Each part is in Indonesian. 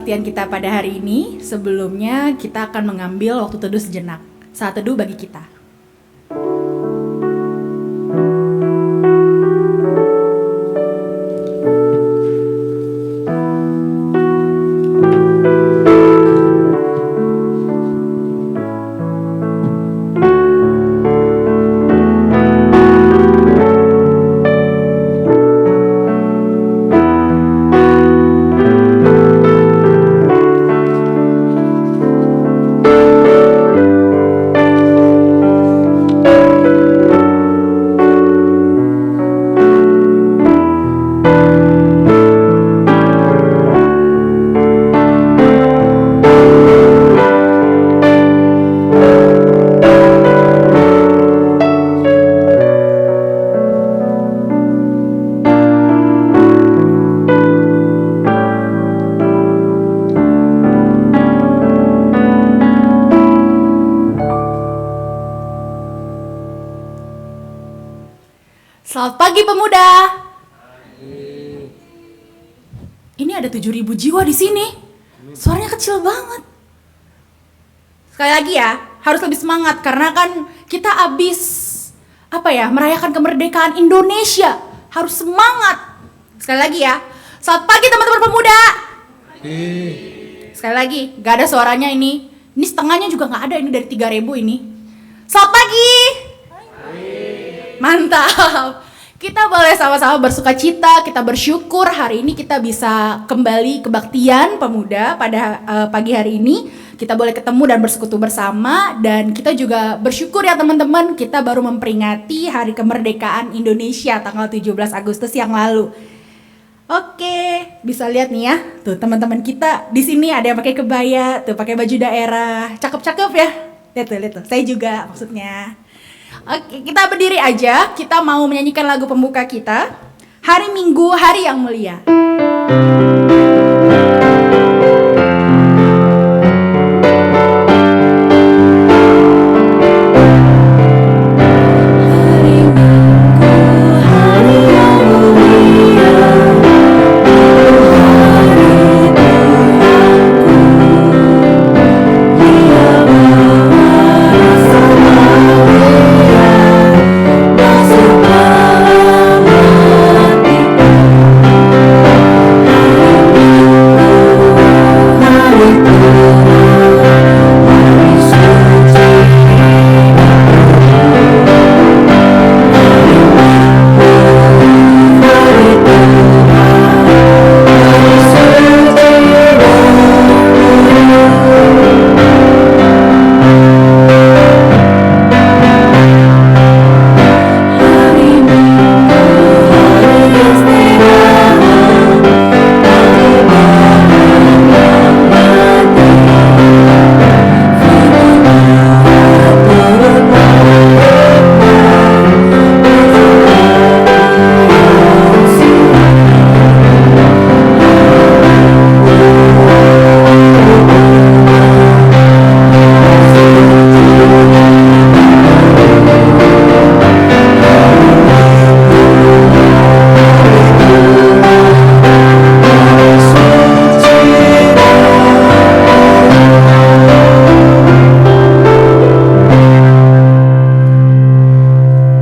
Latihan kita pada hari ini, sebelumnya kita akan mengambil waktu teduh sejenak. Saat teduh bagi kita. Selamat pagi pemuda. Ini ada 7.000 jiwa di sini. Suaranya kecil banget. Sekali lagi ya, harus lebih semangat karena kan kita habis merayakan kemerdekaan Indonesia. Harus semangat. Sekali lagi ya. Selamat pagi teman-teman pemuda. Sekali lagi, gak ada suaranya ini. Ini setengahnya juga gak ada, ini dari 3.000 ini. Selamat pagi. Mantap. Kita boleh sama-sama bersuka cita, kita bersyukur hari ini kita bisa kembali kebaktian pemuda pada pagi hari ini. Kita boleh ketemu dan bersekutu bersama, dan kita juga bersyukur ya teman-teman, kita baru memperingati Hari Kemerdekaan Indonesia tanggal 17 Agustus yang lalu. Oke, bisa lihat nih ya. Tuh teman-teman kita di sini ada yang pakai kebaya, tuh pakai baju daerah. Cakep-cakep ya. Lihat tuh. Saya juga maksudnya. Oke, kita berdiri aja. Kita mau menyanyikan lagu pembuka kita. Hari Minggu, Hari yang Mulia.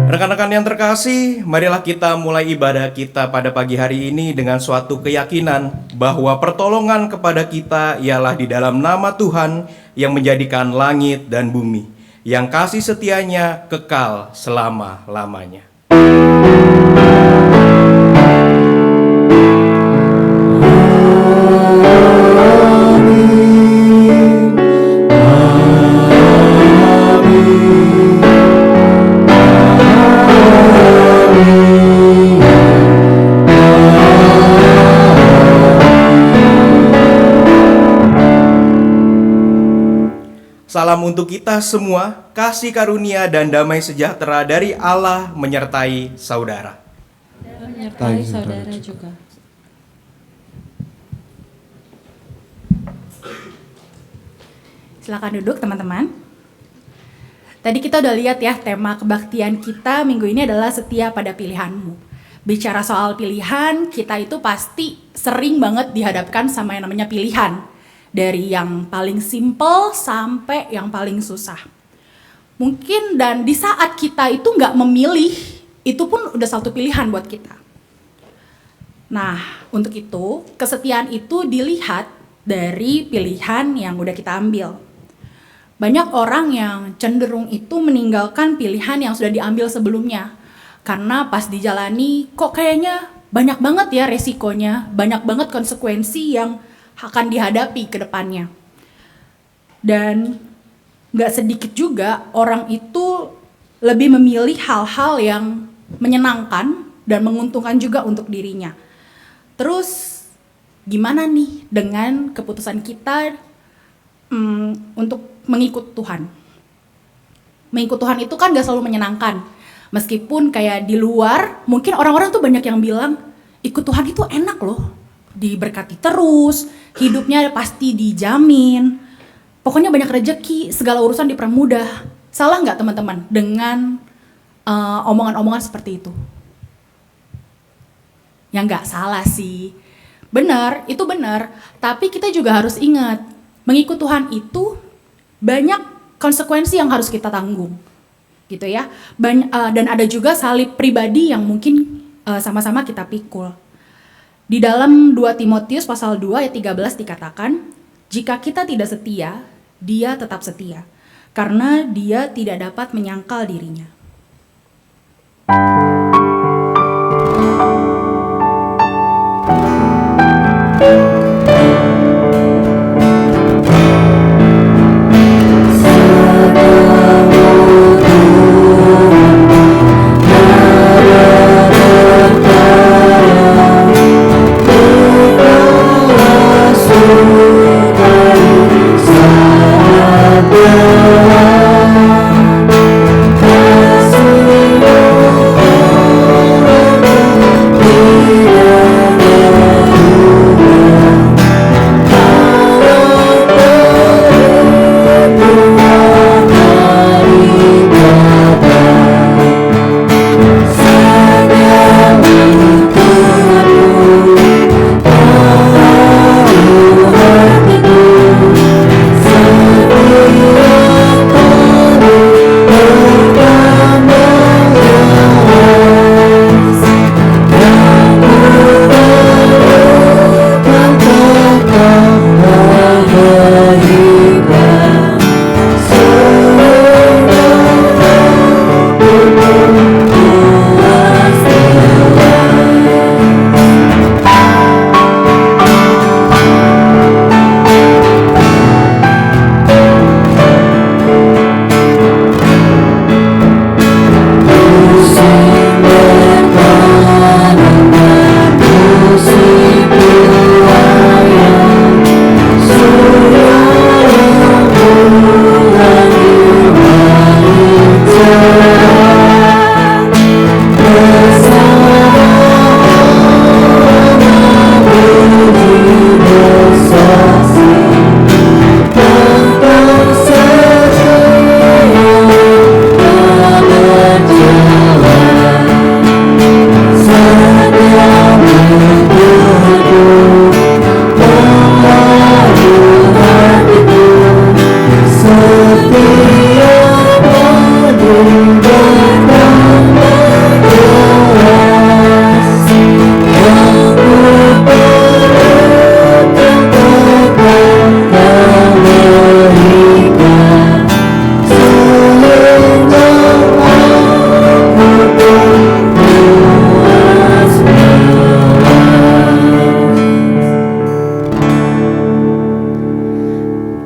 Rekan-rekan yang terkasih, marilah kita mulai ibadah kita pada pagi hari ini dengan suatu keyakinan bahwa pertolongan kepada kita ialah di dalam nama Tuhan yang menjadikan langit dan bumi, yang kasih setianya kekal selama-lamanya. Salam untuk kita semua, kasih karunia dan damai sejahtera dari Allah menyertai saudara. Menyertai saudara juga. Silakan duduk teman-teman. Tadi kita udah lihat ya, tema kebaktian kita minggu ini adalah setia pada pilihanmu. bicara soal pilihan, kita itu pasti sering banget dihadapkan sama yang namanya pilihan. Dari yang paling simple sampai yang paling susah. Mungkin dan di saat kita itu nggak memilih, itu pun udah satu pilihan buat kita. Nah, untuk itu, kesetiaan itu dilihat dari pilihan yang udah kita ambil. Banyak orang yang cenderung itu meninggalkan pilihan yang sudah diambil sebelumnya. Karena pas dijalani, kok kayaknya banyak banget ya resikonya, banyak banget konsekuensi yang akan dihadapi ke depannya. Dan gak sedikit juga orang itu lebih memilih hal-hal yang menyenangkan dan menguntungkan juga untuk dirinya. Terus gimana nih dengan keputusan kita untuk mengikut Tuhan? Mengikut Tuhan itu kan gak selalu menyenangkan. Meskipun kayak di luar, mungkin orang-orang tuh banyak yang bilang, ikut Tuhan itu enak loh. Diberkati terus, hidupnya pasti dijamin. Pokoknya banyak rezeki, segala urusan dipermudah. Salah nggak teman-teman dengan omongan-omongan seperti itu? Ya nggak salah sih. Benar, itu benar. Tapi kita juga harus ingat, mengikut Tuhan itu banyak konsekuensi yang harus kita tanggung. Gitu ya. Dan ada juga salib pribadi yang mungkin sama-sama kita pikul. Di dalam 2 Timotius pasal 2 ayat 13 dikatakan, jika kita tidak setia, dia tetap setia, karena dia tidak dapat menyangkal dirinya.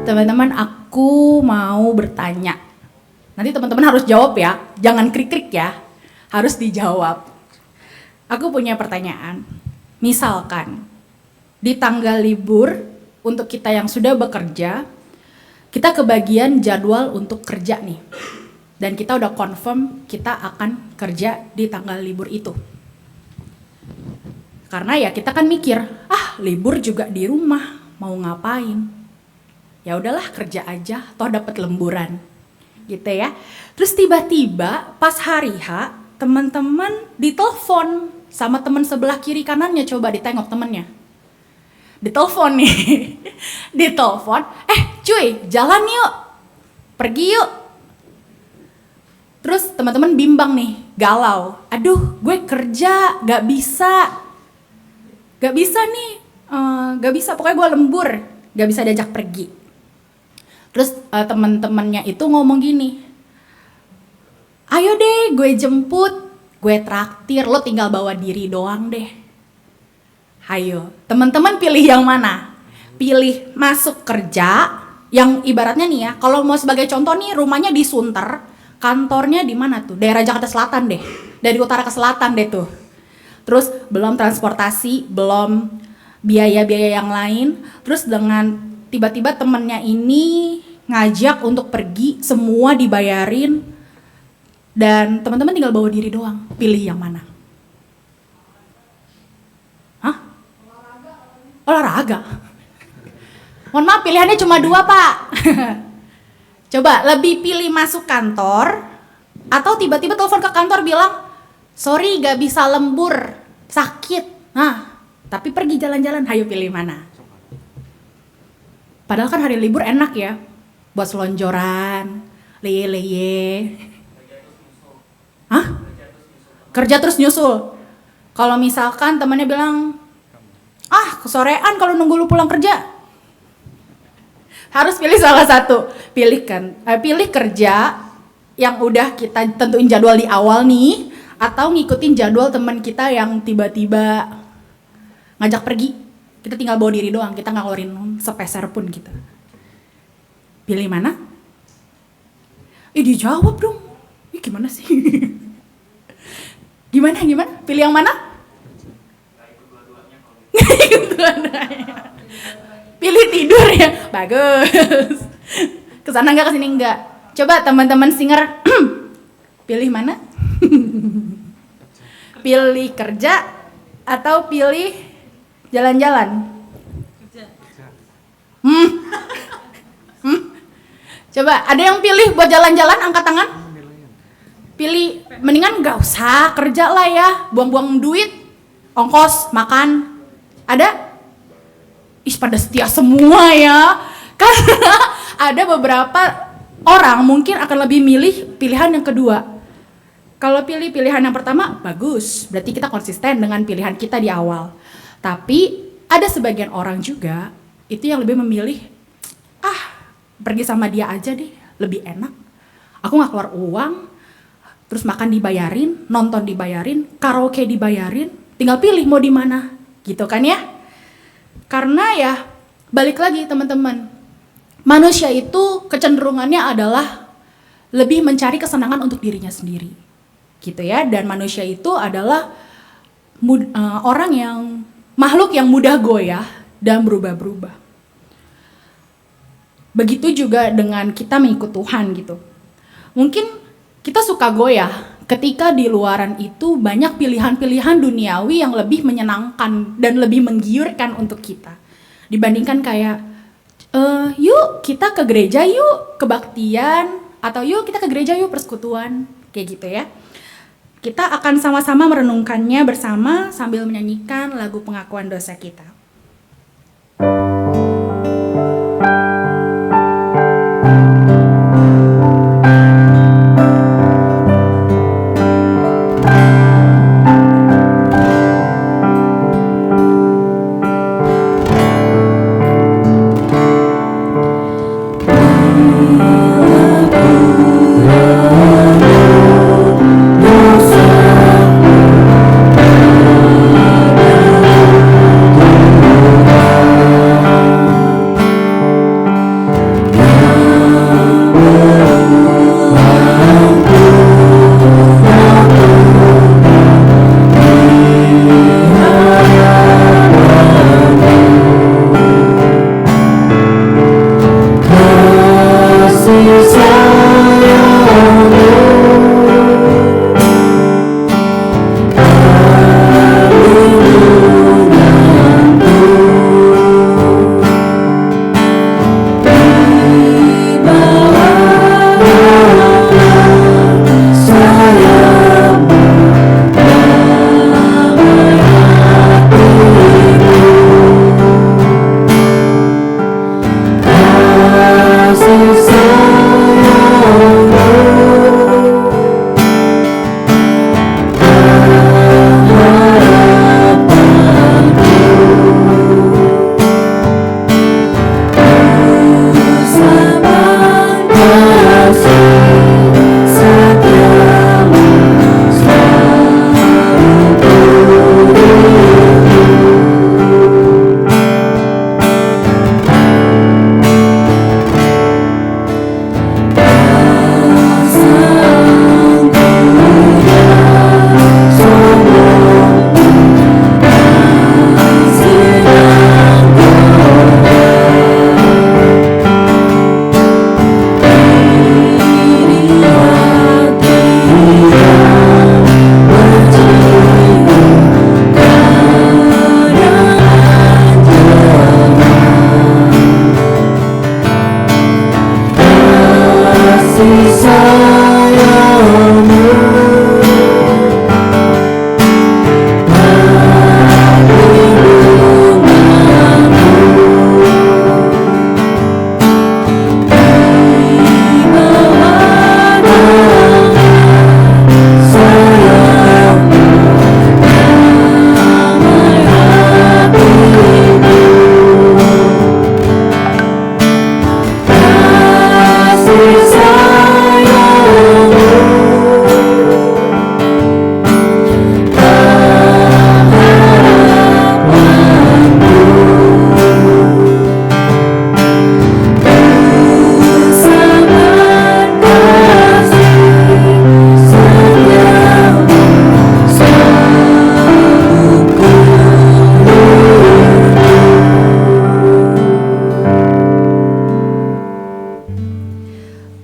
Teman-teman, aku mau bertanya. Nanti teman-teman harus jawab ya, jangan krik-krik ya, harus dijawab. Aku punya pertanyaan. Misalkan di tanggal libur untuk kita yang sudah bekerja, kita kebagian jadwal untuk kerja nih. Dan kita udah confirm kita akan kerja di tanggal libur itu. Karena ya kita kan mikir, libur juga di rumah, mau ngapain? Ya udahlah kerja aja, toh dapat lemburan. Gitu ya. Terus tiba-tiba pas hari H, teman-teman ditelepon sama temen sebelah kiri kanannya, coba ditengok temennya. Ditelepon nih, ditelepon, cuy jalan yuk, pergi yuk. Terus teman-teman bimbang nih, galau. Aduh, gue kerja, gak bisa nih, gak bisa, pokoknya gue lembur, gak bisa diajak pergi. Terus teman-temannya itu ngomong gini, ayo deh gue jemput, gue traktir, lo tinggal bawa diri doang deh. Hayo, teman-teman pilih yang mana? Pilih masuk kerja, yang ibaratnya nih ya, kalau mau sebagai contoh nih, rumahnya di Sunter, kantornya di mana tuh? Daerah Jakarta Selatan deh, dari utara ke selatan deh tuh. Terus belum transportasi, belum biaya-biaya yang lain, terus dengan tiba-tiba temennya ini ngajak untuk pergi, semua dibayarin, dan teman-teman tinggal bawa diri doang. Pilih yang mana? Olahraga. Mohon maaf, pilihannya cuma 2, Pak. Coba lebih pilih masuk kantor atau tiba-tiba telepon ke kantor bilang, sorry gak bisa lembur, sakit. Nah, tapi pergi jalan-jalan, hayo pilih mana? Padahal kan hari libur enak ya, buat selonjoran, leye-leye. Hah? Kerja terus nyusul. Kalau misalkan temannya bilang, kesorean kalau nunggu lu pulang kerja. Harus pilih salah satu. Pilih kerja yang udah kita tentuin jadwal di awal nih, atau ngikutin jadwal teman kita yang tiba-tiba ngajak pergi. Kita tinggal bawa diri doang, kita nggak ngeluarin sepeser pun kita. Pilih mana? Dijawab dong. Gimana sih? Gimana? Pilih yang mana? Pilih tidur ya, bagus. Kesana nggak, kesini nggak. Coba teman-teman singer, pilih mana? Pilih kerja atau pilih jalan-jalan? Coba ada yang pilih buat jalan-jalan, angkat tangan. Pilih, mendingan nggak usah kerja lah ya, buang-buang duit, ongkos makan. Ada? Pada setia semua ya. Karena ada beberapa orang mungkin akan lebih milih pilihan yang kedua. Kalau pilih pilihan yang pertama, bagus. Berarti kita konsisten dengan pilihan kita di awal. Tapi ada sebagian orang juga itu yang lebih memilih, pergi sama dia aja deh, lebih enak. Aku gak keluar uang, terus makan dibayarin, nonton dibayarin, karaoke dibayarin, tinggal pilih mau di mana. Gitu kan ya? Karena ya balik lagi teman-teman, manusia itu kecenderungannya adalah lebih mencari kesenangan untuk dirinya sendiri, gitu ya. Dan manusia itu adalah orang yang makhluk yang mudah goyah dan berubah-berubah. Begitu juga dengan kita mengikut Tuhan gitu. Mungkin kita suka goyah ketika di luaran itu banyak pilihan-pilihan duniawi yang lebih menyenangkan dan lebih menggiurkan untuk kita. Dibandingkan kayak, yuk kita ke gereja yuk, kebaktian, atau yuk kita ke gereja yuk persekutuan, kayak gitu ya. Kita akan sama-sama merenungkannya bersama sambil menyanyikan lagu pengakuan dosa kita.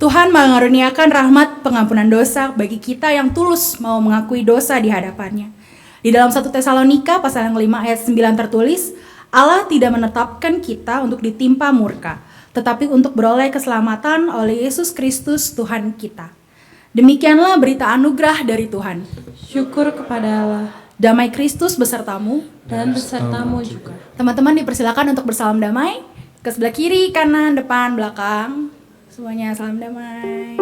Tuhan mengaruniakan rahmat pengampunan dosa bagi kita yang tulus mau mengakui dosa di hadapannya. Di dalam 1 Tesalonika pasal yang 5 ayat 9 tertulis, Allah tidak menetapkan kita untuk ditimpa murka, tetapi untuk beroleh keselamatan oleh Yesus Kristus Tuhan kita. Demikianlah berita anugerah dari Tuhan. Syukur kepada Allah Damai Kristus besertamu. dan besertamu juga. Teman-teman dipersilakan untuk bersalam damai ke sebelah kiri, kanan, depan, belakang. Semuanya salam damai.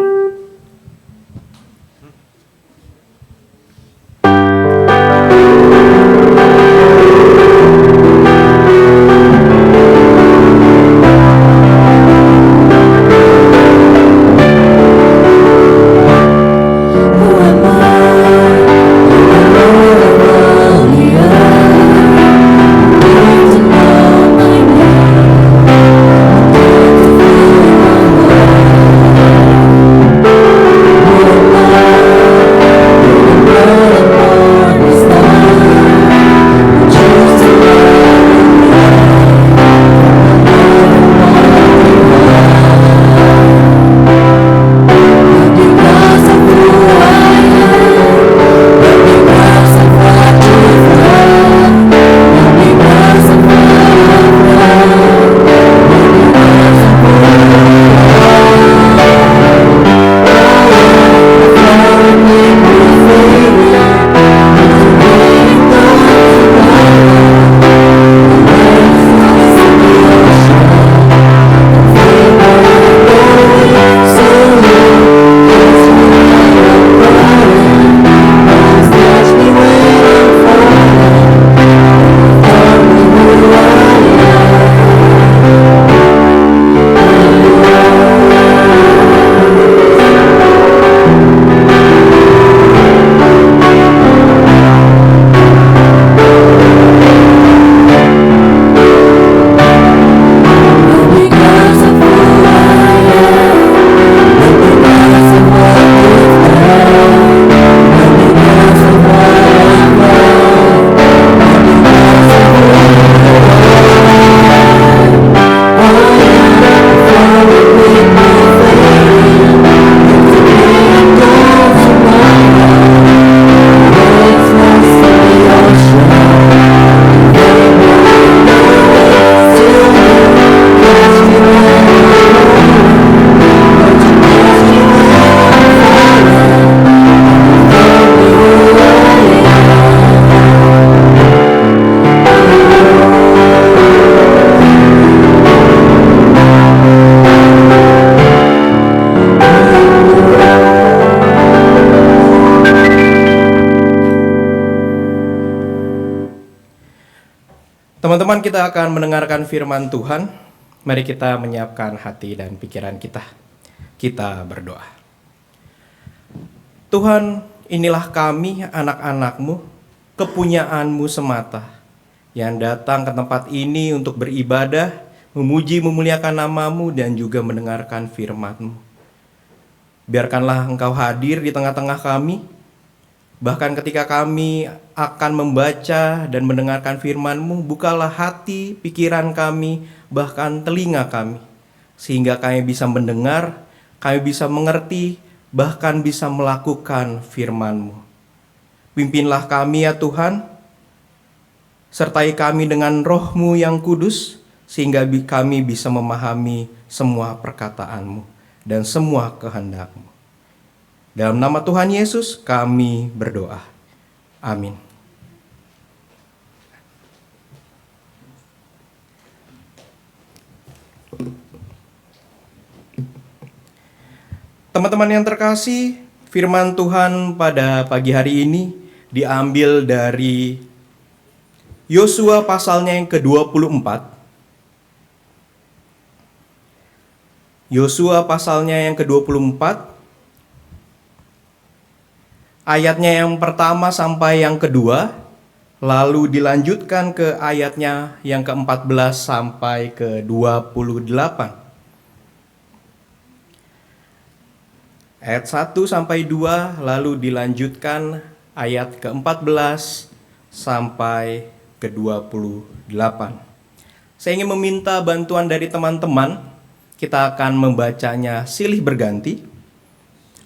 Teman-teman, kita akan mendengarkan firman Tuhan. Mari kita menyiapkan hati dan pikiran kita. Kita berdoa. Tuhan, inilah kami anak-anak-Mu, kepunyaan-Mu semata, yang datang ke tempat ini untuk beribadah, memuji, memuliakan nama-Mu, dan juga mendengarkan firman-Mu. Biarkanlah Engkau hadir di tengah-tengah kami. Bahkan ketika kami akan membaca dan mendengarkan firman-Mu, bukalah hati, pikiran kami, bahkan telinga kami, sehingga kami bisa mendengar, kami bisa mengerti, bahkan bisa melakukan firman-Mu. Pimpinlah kami ya Tuhan, sertai kami dengan Roh-Mu yang kudus, sehingga kami bisa memahami semua perkataan-Mu. dan semua kehendak-Mu. Dalam nama Tuhan Yesus kami berdoa. Amin. Teman-teman yang terkasih, firman Tuhan pada pagi hari ini diambil dari Yosua pasalnya yang ke-24. Yosua pasalnya yang ke-24. Ayatnya yang pertama sampai yang kedua, lalu dilanjutkan ke ayatnya yang ke-14 sampai ke-28. Ayat 1 sampai 2, lalu dilanjutkan ayat ke-14 sampai ke-28. Saya ingin meminta bantuan dari teman-teman, kita akan membacanya silih berganti.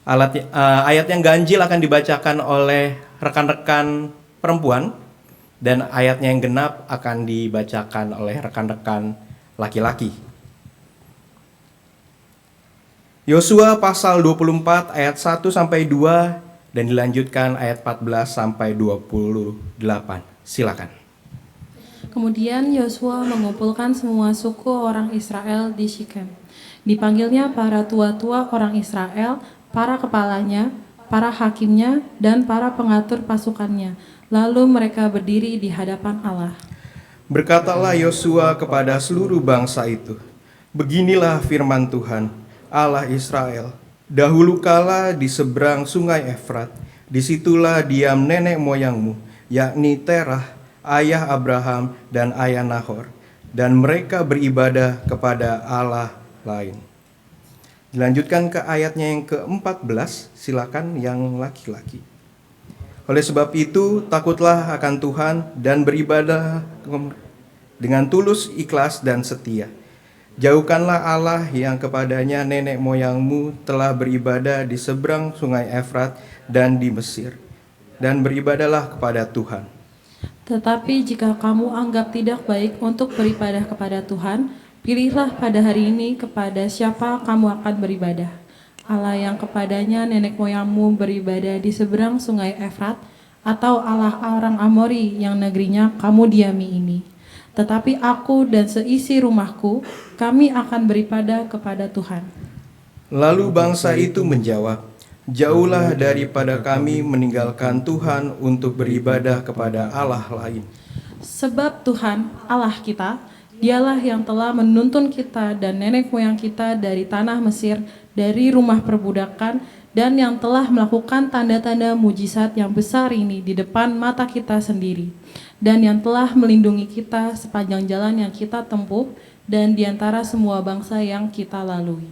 Ayat yang ganjil akan dibacakan oleh rekan-rekan perempuan dan ayatnya yang genap akan dibacakan oleh rekan-rekan laki-laki. Yosua pasal 24 ayat 1 sampai 2 dan dilanjutkan ayat 14 sampai 28. Silakan. Kemudian Yosua mengumpulkan semua suku orang Israel di Syichem. Dipanggilnya para tua-tua orang Israel, para kepalanya, para hakimnya, dan para pengatur pasukannya. Lalu mereka berdiri di hadapan Allah. Berkatalah Yosua kepada seluruh bangsa itu, beginilah firman Tuhan, Allah Israel. Dahulu kala di seberang sungai Efrat, disitulah diam nenek moyangmu, yakni Terah, ayah Abraham dan ayah Nahor, dan mereka beribadah kepada Allah lain. Dilanjutkan ke ayatnya yang ke-14, silakan yang laki-laki. Oleh sebab itu, takutlah akan Tuhan dan beribadah dengan tulus, ikhlas, dan setia. Jauhkanlah Allah yang kepadanya nenek moyangmu telah beribadah di seberang sungai Efrat dan di Mesir, dan beribadahlah kepada Tuhan. Tetapi jika kamu anggap tidak baik untuk beribadah kepada Tuhan, pilihlah pada hari ini kepada siapa kamu akan beribadah. Allah yang kepadanya nenek moyangmu beribadah di seberang sungai Efrat, atau Allah orang Amori yang negerinya kamu diami ini. Tetapi aku dan seisi rumahku, kami akan beribadah kepada Tuhan. Lalu bangsa itu menjawab, jauhlah daripada kami meninggalkan Tuhan untuk beribadah kepada Allah lain. Sebab Tuhan, Allah kita, Dialah yang telah menuntun kita dan nenek moyang kita dari tanah Mesir, dari rumah perbudakan, dan yang telah melakukan tanda-tanda mujizat yang besar ini di depan mata kita sendiri, dan yang telah melindungi kita sepanjang jalan yang kita tempuh, dan di antara semua bangsa yang kita lalui.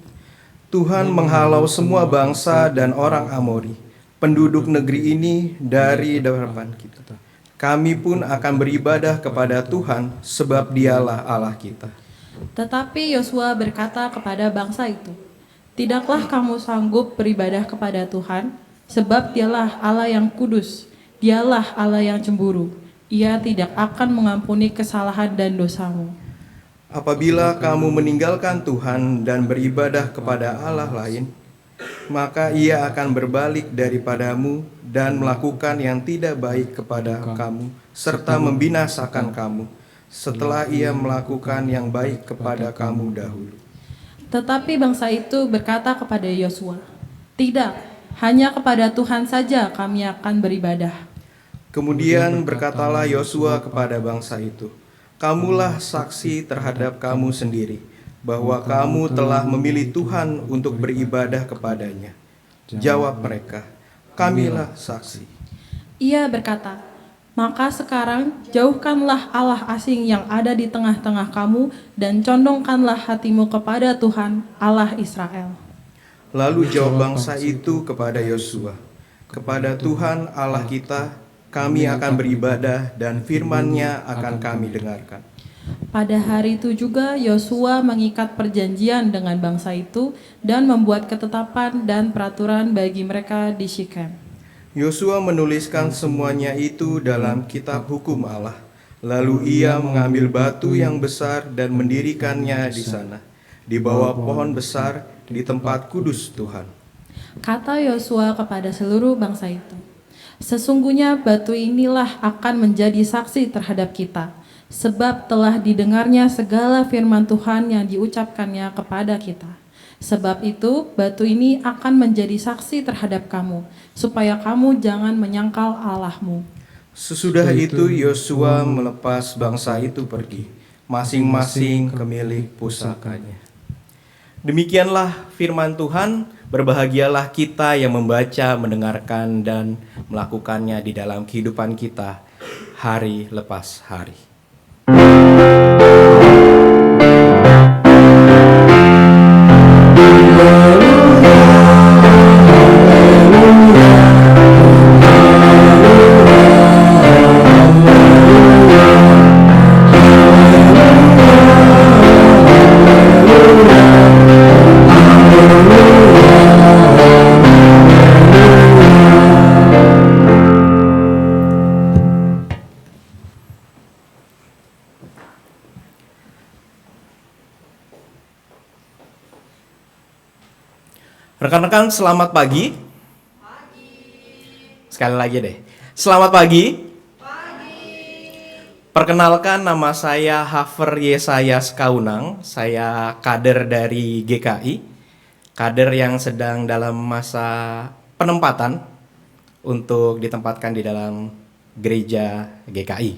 Tuhan menghalau semua bangsa dan orang Amori, penduduk negeri ini dari depan kita. Kami pun akan beribadah kepada Tuhan, sebab Dialah Allah kita. Tetapi Yosua berkata kepada bangsa itu, tidaklah kamu sanggup beribadah kepada Tuhan, sebab Dialah Allah yang kudus, Dialah Allah yang cemburu. Ia tidak akan mengampuni kesalahan dan dosamu. Apabila kamu meninggalkan Tuhan dan beribadah kepada Allah lain, maka Ia akan berbalik daripadamu dan melakukan yang tidak baik kepada kamu, serta membinasakan kamu, setelah Ia melakukan yang baik kepada kamu dahulu. Tetapi bangsa itu berkata kepada Yosua, tidak, hanya kepada Tuhan saja kami akan beribadah. Kemudian berkatalah Yosua kepada bangsa itu, kamulah saksi terhadap kamu sendiri, bahwa kamu telah memilih Tuhan untuk beribadah kepadanya. Jawab mereka, kamilah saksi. Ia berkata, maka sekarang jauhkanlah Allah asing yang ada di tengah-tengah kamu dan condongkanlah hatimu kepada Tuhan Allah Israel. Lalu jawab bangsa itu kepada Yosua, kepada Tuhan Allah kita kami akan beribadah dan firman-Nya akan kami dengarkan. Pada hari itu juga Yosua mengikat perjanjian dengan bangsa itu dan membuat ketetapan dan peraturan bagi mereka di Syichem. Yosua menuliskan semuanya itu dalam kitab hukum Allah. Lalu ia mengambil batu yang besar dan mendirikannya di sana, di bawah pohon besar, di tempat kudus Tuhan. Kata Yosua kepada seluruh bangsa itu, "Sesungguhnya batu inilah akan menjadi saksi terhadap kita, sebab telah didengarnya segala firman Tuhan yang diucapkannya kepada kita. Sebab itu batu ini akan menjadi saksi terhadap kamu, supaya kamu jangan menyangkal Allahmu." Sesudah itu Yosua melepas bangsa itu pergi, masing-masing ke milik pusakanya. Demikianlah firman Tuhan. Berbahagialah kita yang membaca, mendengarkan, dan melakukannya di dalam kehidupan kita hari lepas hari. Rekan-rekan, selamat pagi. Sekali lagi deh. Selamat pagi. Perkenalkan, nama saya Hafer Yesayas Kaunang. Saya kader dari GKI. Kader yang sedang dalam masa penempatan untuk ditempatkan di dalam gereja GKI.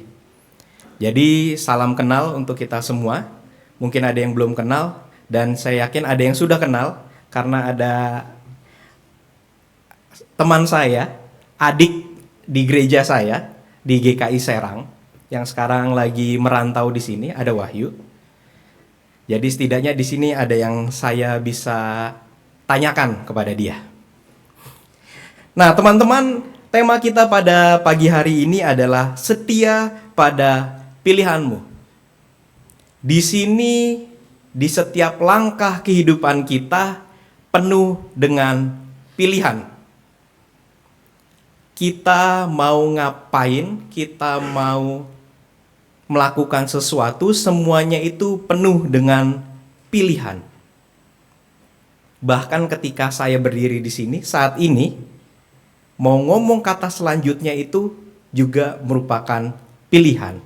Jadi salam kenal untuk kita semua. Mungkin ada yang belum kenal, dan saya yakin ada yang sudah kenal. Karena ada teman saya, adik di gereja saya, di GKI Serang, yang sekarang lagi merantau di sini, ada Wahyu. Jadi setidaknya di sini ada yang saya bisa tanyakan kepada dia. Nah, teman-teman, tema kita pada pagi hari ini adalah setia pada pilihanmu. Di sini, di setiap langkah kehidupan kita, penuh dengan pilihan. Kita mau ngapain, kita mau melakukan sesuatu, semuanya itu penuh dengan pilihan. Bahkan ketika saya berdiri di sini saat ini, mau ngomong kata selanjutnya itu juga merupakan pilihan.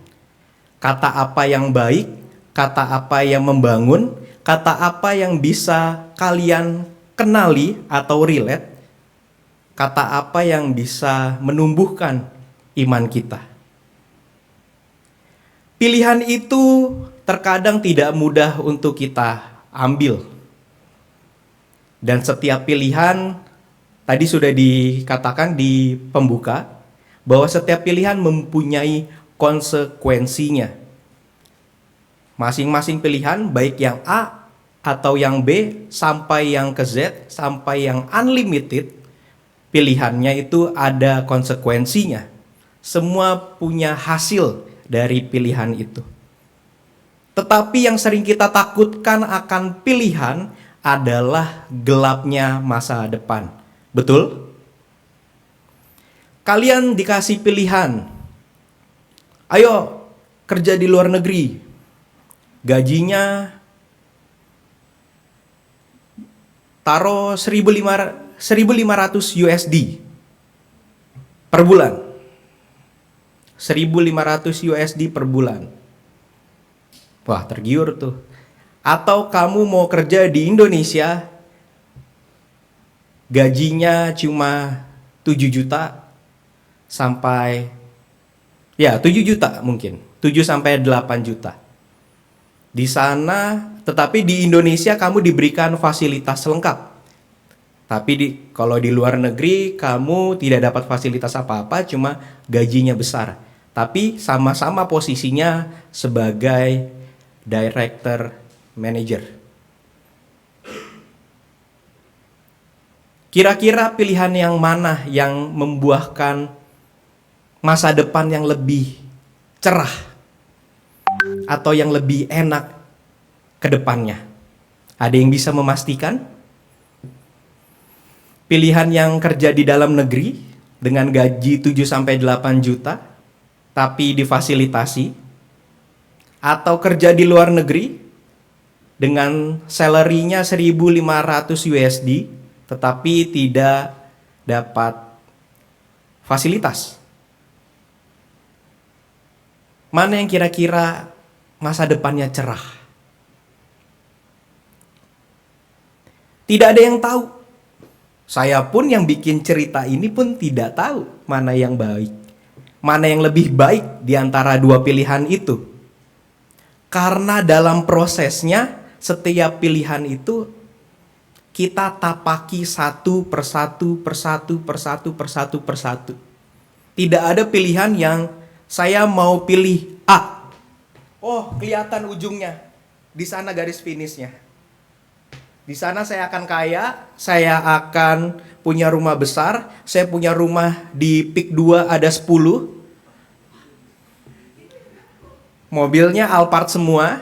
Kata apa yang baik, kata apa yang membangun, kata apa yang bisa kalian kenali atau relate, kata apa yang bisa menumbuhkan iman kita. Pilihan itu terkadang tidak mudah untuk kita ambil. Dan setiap pilihan, tadi sudah dikatakan di pembuka, bahwa setiap pilihan mempunyai konsekuensinya. Masing-masing pilihan, baik yang A atau yang B, sampai yang ke Z, sampai yang unlimited, pilihannya itu ada konsekuensinya. Semua punya hasil dari pilihan itu. Tetapi yang sering kita takutkan akan pilihan adalah gelapnya masa depan. Betul? Kalian dikasih pilihan. Ayo kerja di luar negeri. Gajinya taruh 1.500 USD per bulan. 1.500 USD per bulan. Wah, tergiur tuh. Atau kamu mau kerja di Indonesia, gajinya cuma 7 juta sampai 7 juta mungkin. 7 sampai 8 juta. Di sana, tetapi di Indonesia kamu diberikan fasilitas lengkap. Tapi kalau di luar negeri kamu tidak dapat fasilitas apa-apa, cuma gajinya besar. Tapi sama-sama posisinya sebagai director manager. Kira-kira pilihan yang mana yang membuahkan masa depan yang lebih cerah? Atau yang lebih enak ke depannya? Ada yang bisa memastikan? Pilihan yang kerja di dalam negeri dengan gaji 7-8 juta tapi difasilitasi, atau kerja di luar negeri dengan salary-nya 1.500 USD, tetapi tidak dapat fasilitas. Mana yang kira-kira masa depannya cerah? Tidak ada yang tahu. Saya pun yang bikin cerita ini pun tidak tahu mana yang baik, mana yang lebih baik di antara dua pilihan itu. Karena dalam prosesnya, setiap pilihan itu kita tapaki satu persatu. Tidak ada pilihan yang saya mau pilih A. Oh, kelihatan ujungnya. Di sana garis finishnya. Di sana saya akan kaya, saya akan punya rumah besar, saya punya rumah di Pik 2 ada 10. Mobilnya Alphard semua.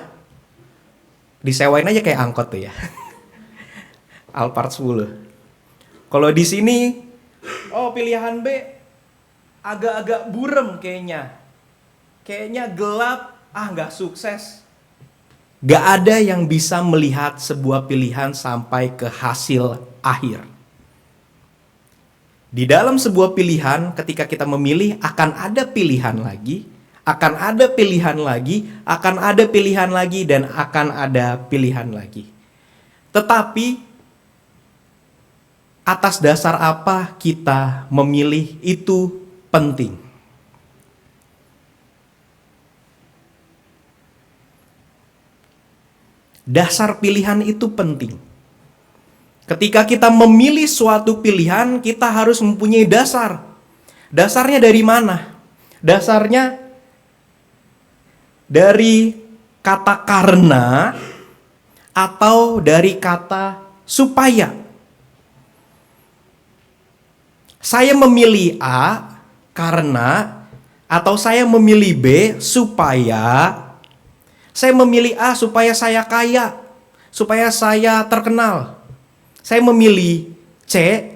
Disewain aja kayak angkot tuh ya. Alphard 10. Kalau di sini, oh pilihan B agak-agak burem kayaknya. Kayaknya gelap, nggak sukses. Gak ada yang bisa melihat sebuah pilihan sampai ke hasil akhir. Di dalam sebuah pilihan, ketika kita memilih, akan ada pilihan lagi, akan ada pilihan lagi, akan ada pilihan lagi, dan akan ada pilihan lagi. Tetapi, atas dasar apa kita memilih itu penting. Dasar pilihan itu penting. Ketika kita memilih suatu pilihan, kita harus mempunyai dasar. Dasarnya dari mana? Dasarnya dari kata karena atau dari kata supaya. Saya memilih A karena, atau saya memilih B supaya. Saya memilih A supaya saya kaya, supaya saya terkenal. Saya memilih C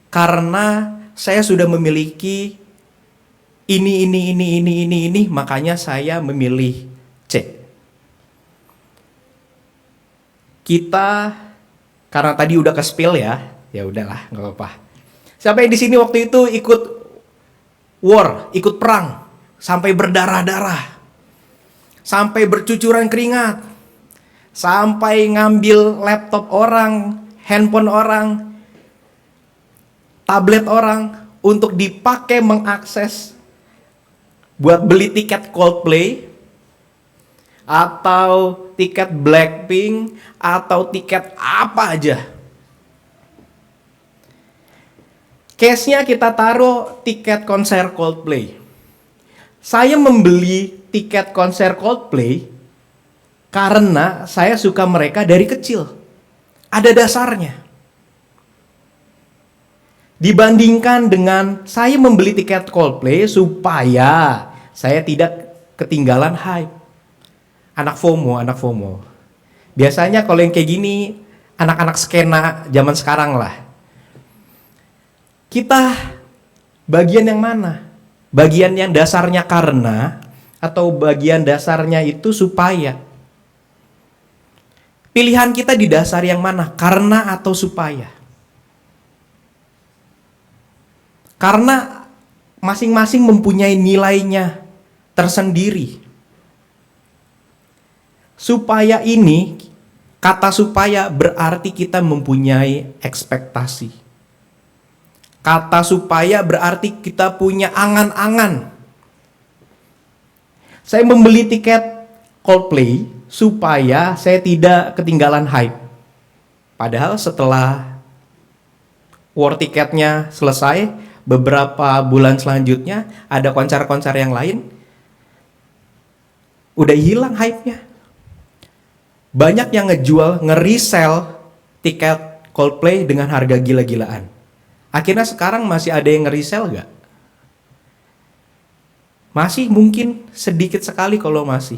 karena saya sudah memiliki ini, makanya saya memilih C. Kita, karena tadi udah ke spill ya udahlah, nggak apa-apa. Siapa yang di sini waktu itu ikut war, ikut perang, sampai berdarah-darah? Sampai bercucuran keringat, sampai ngambil laptop orang, handphone orang, tablet orang untuk dipakai mengakses buat beli tiket Coldplay atau tiket Blackpink atau tiket apa aja. Case-nya kita taruh tiket konser Coldplay. Saya membeli tiket konser Coldplay karena saya suka mereka dari kecil. Ada dasarnya. Dibandingkan dengan saya membeli tiket Coldplay supaya saya tidak ketinggalan hype. Anak FOMO. Biasanya kalau yang kayak gini, anak-anak skena zaman sekarang lah. Kita bagian yang mana? Bagian yang dasarnya karena atau bagian dasarnya itu supaya? Pilihan kita di dasar yang mana? Karena atau supaya? Karena masing-masing mempunyai nilainya tersendiri. Supaya ini, kata supaya berarti kita mempunyai ekspektasi. Kata supaya berarti kita punya angan-angan. Saya membeli tiket Coldplay supaya saya tidak ketinggalan hype. Padahal setelah war tiketnya selesai, beberapa bulan selanjutnya ada konser-konser yang lain, udah hilang hype-nya. Banyak yang nge-resell tiket Coldplay dengan harga gila-gilaan. Akhirnya sekarang masih ada yang nge-resell gak? Masih mungkin sedikit sekali kalau masih.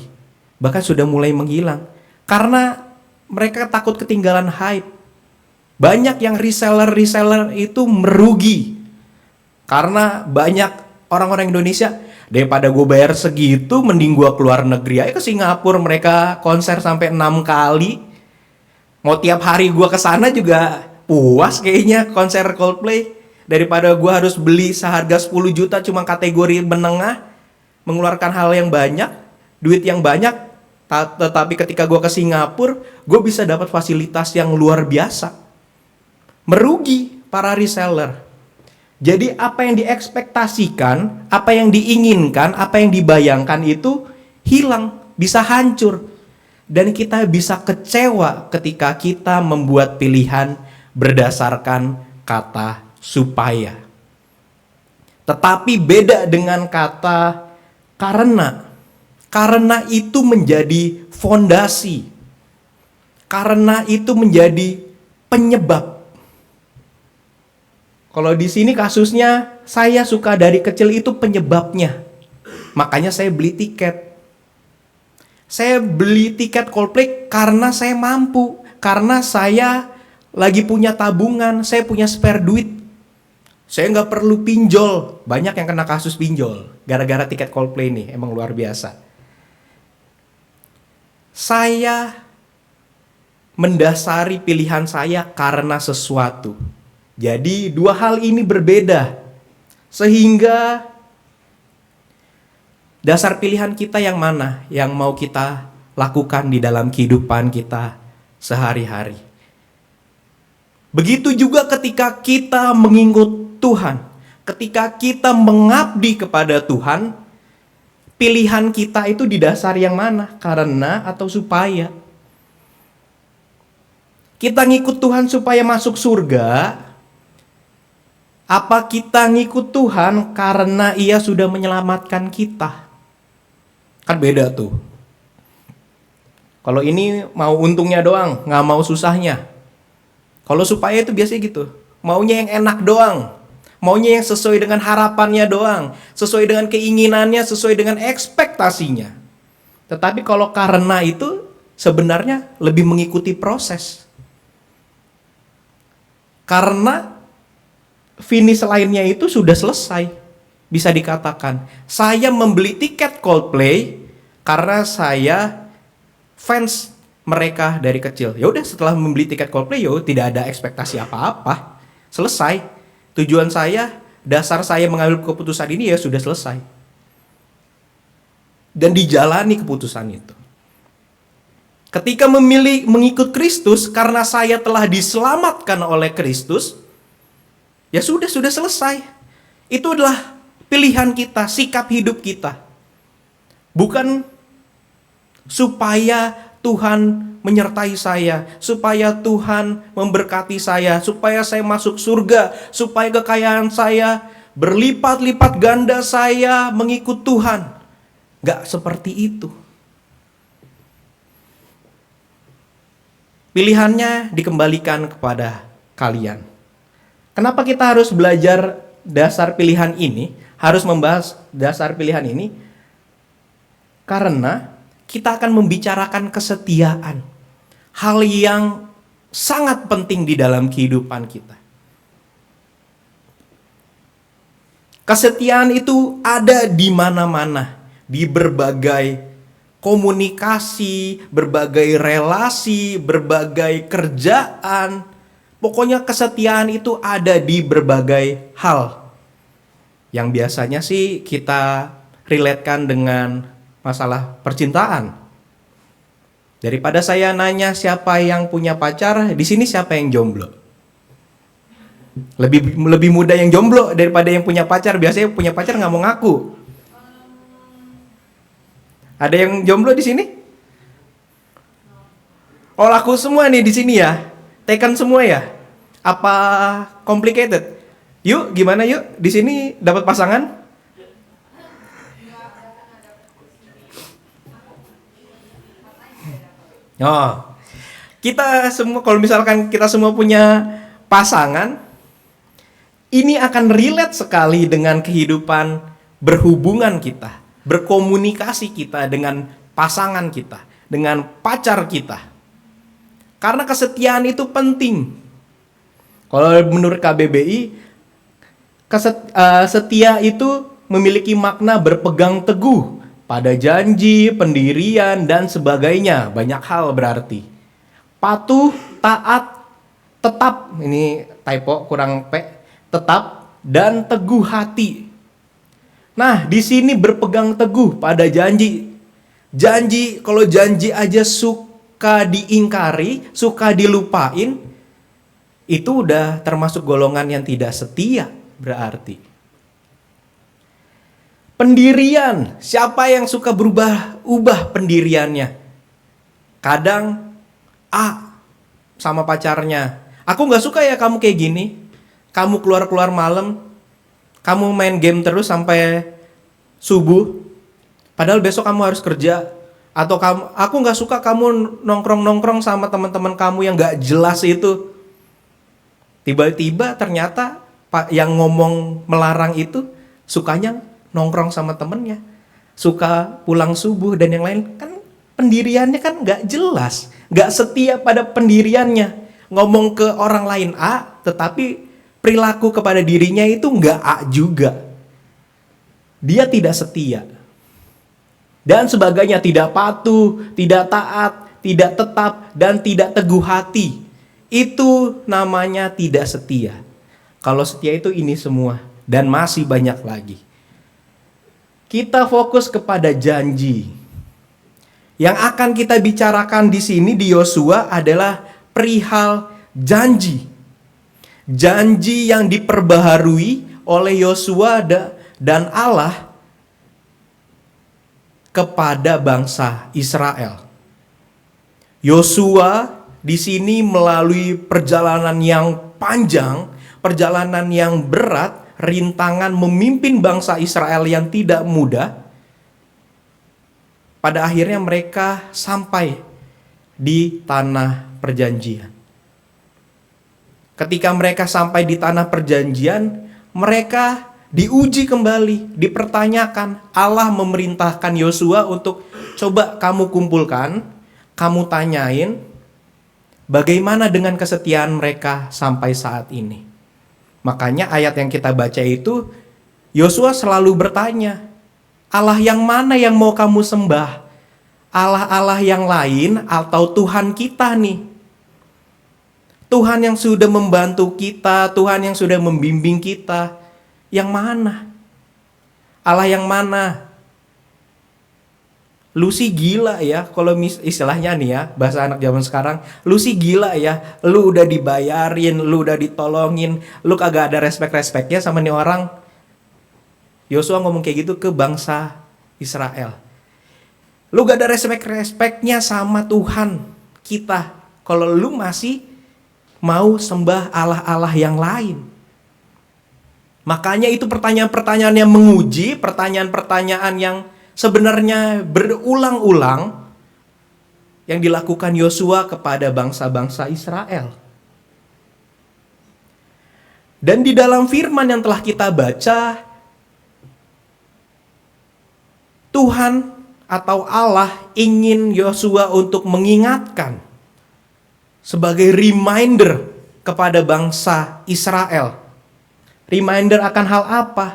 Bahkan sudah mulai menghilang. Karena mereka takut ketinggalan hype. Banyak yang reseller itu merugi. Karena banyak orang-orang Indonesia, daripada gue bayar segitu, mending gue keluar negeri aja ke Singapura. Mereka konser sampai 6 kali. Mau tiap hari gue kesana juga puas kayaknya konser Coldplay. Daripada gue harus beli seharga 10 juta cuma kategori menengah, mengeluarkan hal yang banyak, duit yang banyak, tetapi ketika gue ke Singapura, gue bisa dapat fasilitas yang luar biasa. Merugi para reseller. Jadi apa yang diekspektasikan, apa yang diinginkan, apa yang dibayangkan itu hilang, bisa hancur. Dan kita bisa kecewa ketika kita membuat pilihan berdasarkan kata supaya. Tetapi beda dengan kata karena. Karena itu menjadi fondasi. Karena itu menjadi penyebab. Kalau di sini kasusnya saya suka dari kecil itu penyebabnya. Makanya saya beli tiket. Saya beli tiket Coldplay karena saya mampu. Karena saya lagi punya tabungan, saya punya spare duit. Saya nggak perlu pinjol. Banyak yang kena kasus pinjol gara-gara tiket Coldplay nih, emang luar biasa. Saya mendasari pilihan saya karena sesuatu. Jadi dua hal ini berbeda. Sehingga dasar pilihan kita yang mana yang mau kita lakukan di dalam kehidupan kita sehari-hari. Begitu juga ketika kita mengikut Tuhan, ketika kita mengabdi kepada Tuhan, pilihan kita itu didasari yang mana? Karena atau supaya? Kita ngikut Tuhan supaya masuk surga, apa kita ngikut Tuhan karena Ia sudah menyelamatkan kita? Kan beda tuh. Kalau ini mau untungnya doang, nggak mau susahnya. Kalau supaya itu biasanya gitu, maunya yang enak doang. Maunya yang sesuai dengan harapannya doang, sesuai dengan keinginannya, sesuai dengan ekspektasinya. Tetapi kalau karena itu sebenarnya lebih mengikuti proses. Karena finish lainnya itu sudah selesai. Bisa dikatakan, saya membeli tiket Coldplay karena saya fans mereka dari kecil. Ya udah, setelah membeli tiket Coldplay, tidak ada ekspektasi apa-apa. Selesai. Tujuan saya, dasar saya mengambil keputusan ini ya sudah selesai. Dan dijalani keputusan itu. Ketika memilih mengikut Kristus karena saya telah diselamatkan oleh Kristus, ya sudah selesai. Itu adalah pilihan kita, sikap hidup kita. Bukan supaya Tuhan menyertai saya, supaya Tuhan memberkati saya, supaya saya masuk surga, supaya kekayaan saya berlipat-lipat ganda saya mengikut Tuhan. Gak seperti itu. Pilihannya dikembalikan kepada kalian. Kenapa kita harus belajar dasar pilihan ini? Harus membahas dasar pilihan ini? Karena kita akan membicarakan kesetiaan. Hal yang sangat penting di dalam kehidupan kita. Kesetiaan itu ada di mana-mana. Di berbagai komunikasi, berbagai relasi, berbagai kerjaan. Pokoknya kesetiaan itu ada di berbagai hal. Yang biasanya sih kita relatekan dengan masalah percintaan. Daripada saya nanya siapa yang punya pacar, di sini siapa yang jomblo? Lebih mudah yang jomblo daripada yang punya pacar. Biasanya punya pacar nggak mau ngaku. Ada yang jomblo di sini? Oh, laku semua nih di sini ya. Taken semua ya? Apa complicated? Yuk, gimana yuk? Di sini dapat pasangan? Oh, kita semua kalau misalkan kita semua punya pasangan, ini akan relate sekali dengan kehidupan berhubungan kita, berkomunikasi kita dengan pasangan kita, dengan pacar kita. Karena kesetiaan itu penting. Kalau menurut KBBI, setia itu memiliki makna berpegang teguh pada janji, pendirian, dan sebagainya. Banyak hal berarti. patuh, taat, tetap, ini typo kurang P, tetap dan teguh hati. Nah, di sini berpegang teguh pada janji. Janji, kalau janji aja suka diingkari, suka dilupain, itu udah termasuk golongan yang tidak setia berarti. Pendirian, siapa yang suka ubah pendiriannya? Kadang sama pacarnya, aku gak suka ya kamu kayak gini. Kamu keluar-keluar malam, kamu main game terus sampai subuh, padahal besok kamu harus kerja. Atau aku gak suka kamu nongkrong-nongkrong sama teman-teman kamu yang gak jelas itu. Tiba-tiba ternyata yang ngomong melarang itu sukanya nongkrong sama temennya, suka pulang subuh dan yang lain. Kan pendiriannya kan gak jelas, gak setia pada pendiriannya. Ngomong ke orang lain A, tetapi perilaku kepada dirinya itu gak A juga. Dia tidak setia. Dan sebagainya, tidak patuh, tidak taat, tidak tetap, dan tidak teguh hati. Itu namanya tidak setia. Kalau setia itu ini semua, dan masih banyak lagi. Kita fokus kepada janji. Yang akan kita bicarakan di sini di Yosua adalah perihal janji. Janji yang diperbaharui oleh Yosua dan Allah kepada bangsa Israel. Yosua di sini melalui perjalanan yang panjang, perjalanan yang berat, rintangan memimpin bangsa Israel yang tidak mudah. Pada akhirnya mereka sampai di tanah perjanjian. Ketika mereka sampai di tanah perjanjian, mereka diuji kembali, dipertanyakan. Allah memerintahkan Yosua untuk coba kamu kumpulkan, kamu tanyain bagaimana dengan kesetiaan mereka sampai saat ini. Makanya ayat yang kita baca itu, Yosua selalu bertanya, Allah yang mana yang mau kamu sembah? Allah-Allah yang lain atau Tuhan kita nih? Tuhan yang sudah membantu kita, Tuhan yang sudah membimbing kita, yang mana? Allah yang mana? Lu sih gila ya, kalau istilahnya nih ya, bahasa anak zaman sekarang, lu sih gila ya, lu udah dibayarin, lu udah ditolongin, lu kagak ada respect-respectnya sama nih orang. Yosua ngomong kayak gitu ke bangsa Israel. Lu gak ada respect-respectnya sama Tuhan kita, kalau lu masih mau sembah Allah-Allah yang lain. Makanya itu pertanyaan-pertanyaan yang menguji, pertanyaan-pertanyaan yang sebenarnya berulang-ulang yang dilakukan Yosua kepada bangsa-bangsa Israel. Dan di dalam firman yang telah kita baca, Tuhan atau Allah ingin Yosua untuk mengingatkan sebagai reminder kepada bangsa Israel. Reminder akan hal apa?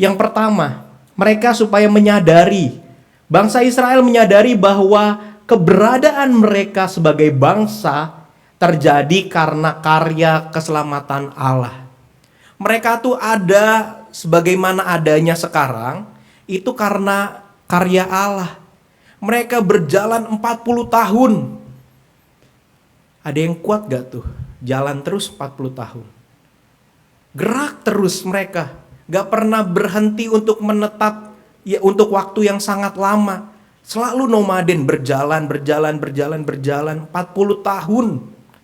Yang pertama, mereka supaya menyadari, bangsa Israel menyadari bahwa keberadaan mereka sebagai bangsa terjadi karena karya keselamatan Allah. Mereka tuh ada sebagaimana adanya sekarang, itu karena karya Allah. Mereka berjalan 40 tahun. Ada yang kuat gak tuh? Jalan terus 40 tahun. Gerak terus mereka. Gak pernah berhenti untuk menetap ya untuk waktu yang sangat lama. Selalu nomaden, berjalan 40 tahun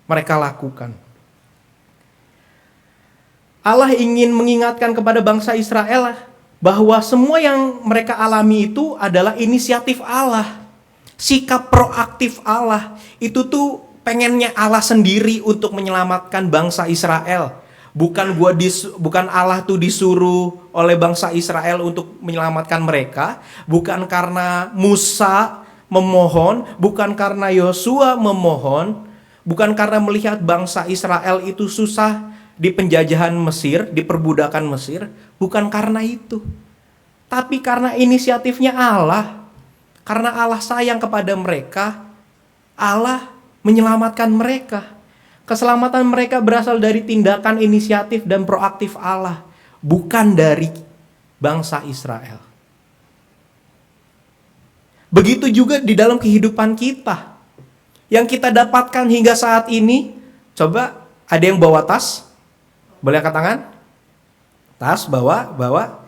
mereka lakukan. Allah ingin mengingatkan kepada bangsa Israel bahwa semua yang mereka alami itu adalah inisiatif Allah. Sikap proaktif Allah. Itu tuh pengennya Allah sendiri untuk menyelamatkan bangsa Israel. Bukan Allah tuh disuruh oleh bangsa Israel untuk menyelamatkan mereka, bukan karena Musa memohon, bukan karena Yosua memohon, bukan karena melihat bangsa Israel itu susah di penjajahan Mesir, di perbudakan Mesir, bukan karena itu. Tapi karena inisiatifnya Allah, karena Allah sayang kepada mereka, Allah menyelamatkan mereka. Keselamatan mereka berasal dari tindakan inisiatif dan proaktif Allah, bukan dari bangsa Israel. Begitu juga di dalam kehidupan kita. Yang kita dapatkan hingga saat ini, coba ada yang bawa tas? Boleh angkat tangan? Tas, bawa.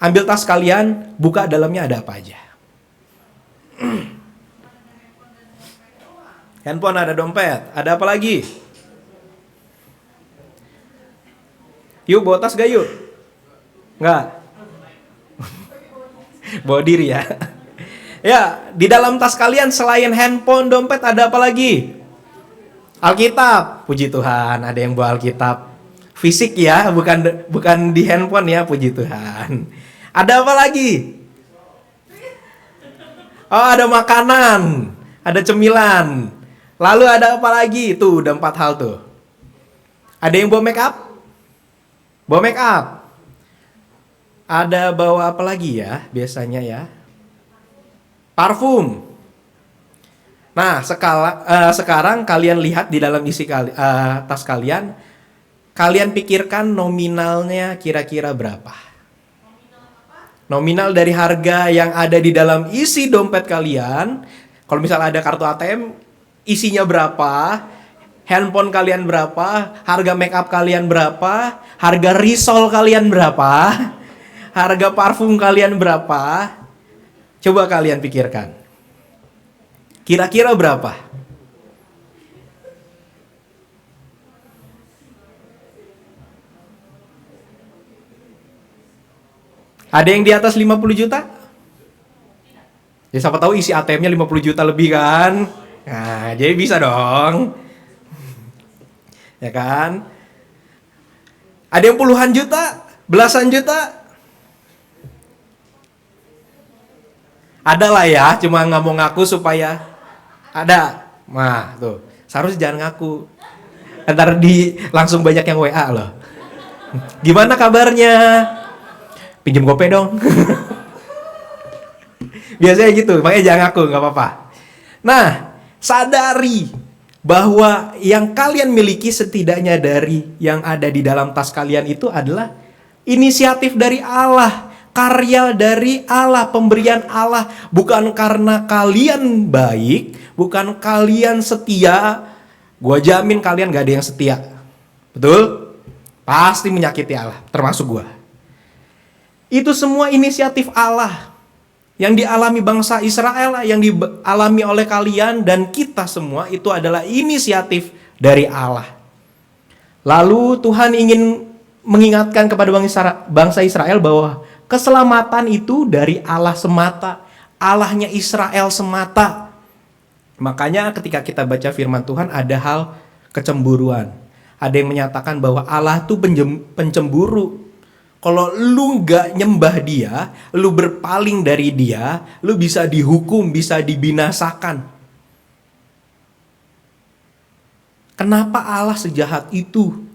Ambil tas kalian, buka dalamnya ada apa aja. Handphone, ada dompet, ada apa lagi? Yuk bawa tas gak yuk? Enggak? Bawa diri ya. Ya, di dalam tas kalian selain handphone, dompet, ada apa lagi? Alkitab, puji Tuhan, ada yang bawa Alkitab. Fisik ya, bukan di handphone ya, puji Tuhan. Ada apa lagi? Oh, ada makanan, ada cemilan. Lalu ada apa lagi? Tuh, udah 4 hal tuh. Ada yang bawa make up? Bawa make up. Ada bawa apa lagi ya, biasanya ya? Parfum. Nah, sekarang kalian lihat di dalam isi tas kalian, kalian pikirkan nominalnya kira-kira berapa? Nominal dari harga yang ada di dalam isi dompet kalian. Kalau misalnya ada kartu ATM, isinya berapa? Handphone kalian berapa? Harga make up kalian berapa? Harga risol kalian berapa? Harga parfum kalian berapa? Coba kalian pikirkan. Kira-kira berapa? Ada yang di atas 50 juta? Ya siapa tahu isi ATM-nya 50 juta lebih kan? Nah, jadi bisa dong. Ya kan? Ada yang puluhan juta? Belasan juta? Ada lah ya, cuma nggak mau ngaku supaya ada. Nah, tuh. Seharusnya jangan ngaku. Ntar langsung banyak yang WA loh. Gimana kabarnya? Pinjem gope dong. Biasanya gitu, makanya jangan ngaku, nggak apa-apa. Nah, sadari bahwa yang kalian miliki setidaknya dari yang ada di dalam tas kalian itu adalah inisiatif dari Allah. Karya dari Allah, pemberian Allah. Bukan karena kalian baik, bukan kalian setia. Gua jamin kalian gak ada yang setia. Betul? Pasti menyakiti Allah, termasuk gua. Itu semua inisiatif Allah. Yang dialami bangsa Israel, yang dialami oleh kalian dan kita semua, itu adalah inisiatif dari Allah. Lalu Tuhan ingin mengingatkan kepada bangsa Israel bahwa keselamatan itu dari Allah semata, Allahnya Israel semata. Makanya ketika kita baca firman Tuhan ada hal kecemburuan. Ada yang menyatakan bahwa Allah itu pencemburu. Kalau lu gak nyembah dia, lu berpaling dari dia, lu bisa dihukum, bisa dibinasakan. Kenapa Allah sejahat itu?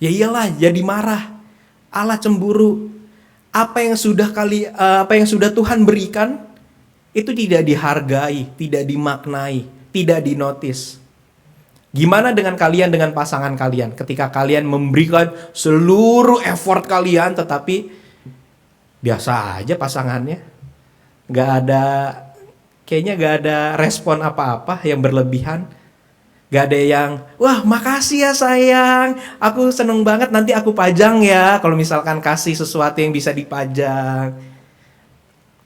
Ya iyalah, jadi marah. Allah cemburu. Apa yang sudah Tuhan berikan itu tidak dihargai, tidak dimaknai, tidak dinotis. Gimana dengan kalian, dengan pasangan kalian? Ketika kalian memberikan seluruh effort kalian, tetapi biasa aja pasangannya, kayaknya gak ada respon apa-apa yang berlebihan. Gak ada yang, wah makasih ya sayang, aku seneng banget, nanti aku pajang ya. Kalau misalkan kasih sesuatu yang bisa dipajang,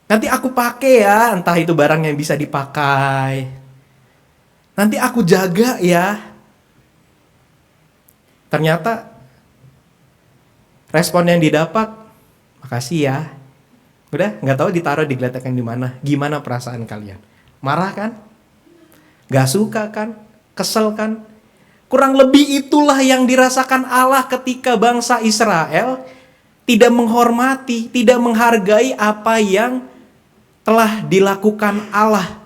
nanti aku pakai ya, entah itu barang yang bisa dipakai, nanti aku jaga ya. Ternyata respon yang didapat, makasih ya. Udah, gak tahu ditaruh di geletaknya di mana. Gimana perasaan kalian? Marah kan? Gak suka kan? Kesel kan? Kurang lebih itulah yang dirasakan Allah ketika bangsa Israel tidak menghormati, tidak menghargai apa yang telah dilakukan Allah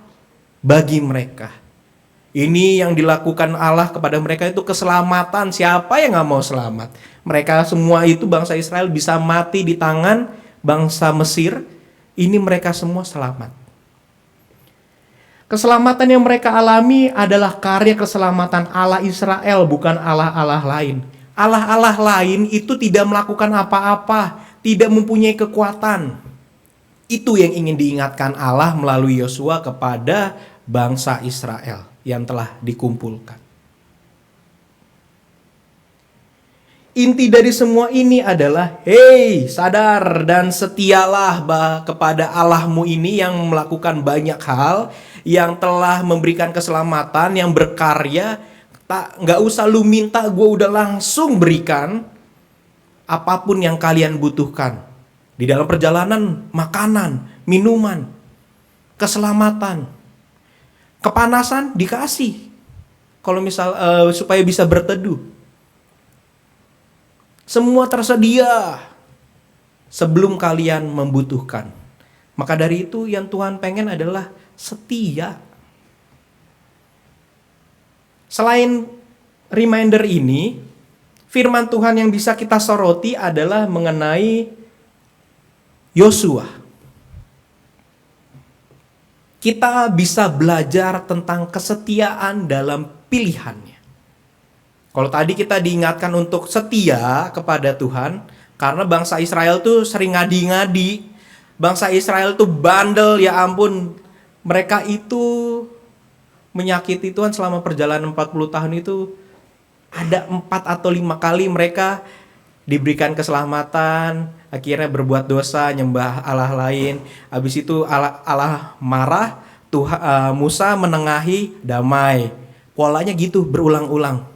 bagi mereka. Ini yang dilakukan Allah kepada mereka itu keselamatan. Siapa yang gak mau selamat? Mereka semua itu, bangsa Israel bisa mati di tangan bangsa Mesir. Ini mereka semua selamat. Keselamatan yang mereka alami adalah karya keselamatan Allah Israel, bukan Allah-Allah lain. Allah-Allah lain itu tidak melakukan apa-apa, tidak mempunyai kekuatan. Itu yang ingin diingatkan Allah melalui Yosua kepada bangsa Israel yang telah dikumpulkan. Inti dari semua ini adalah, hei, sadar dan setialah kepada Allahmu ini yang melakukan banyak hal, yang telah memberikan keselamatan, yang berkarya. Nggak usah lu minta, gue udah langsung berikan apapun yang kalian butuhkan. Di dalam perjalanan, makanan, minuman, keselamatan, kepanasan dikasih. Kalau misal supaya bisa berteduh. Semua tersedia sebelum kalian membutuhkan. Maka dari itu yang Tuhan pengen adalah setia. Selain reminder ini, firman Tuhan yang bisa kita soroti adalah mengenai Yosua. Kita bisa belajar tentang kesetiaan dalam pilihannya. Kalau tadi kita diingatkan untuk setia kepada Tuhan, karena bangsa Israel tuh sering ngadi-ngadi. Bangsa Israel tuh bandel, ya ampun. Mereka itu menyakiti Tuhan selama perjalanan 40 tahun itu. Ada 4 atau 5 kali mereka diberikan keselamatan, akhirnya berbuat dosa, nyembah Allah lain. Habis itu Allah marah, Musa menengahi, damai. Polanya gitu berulang-ulang.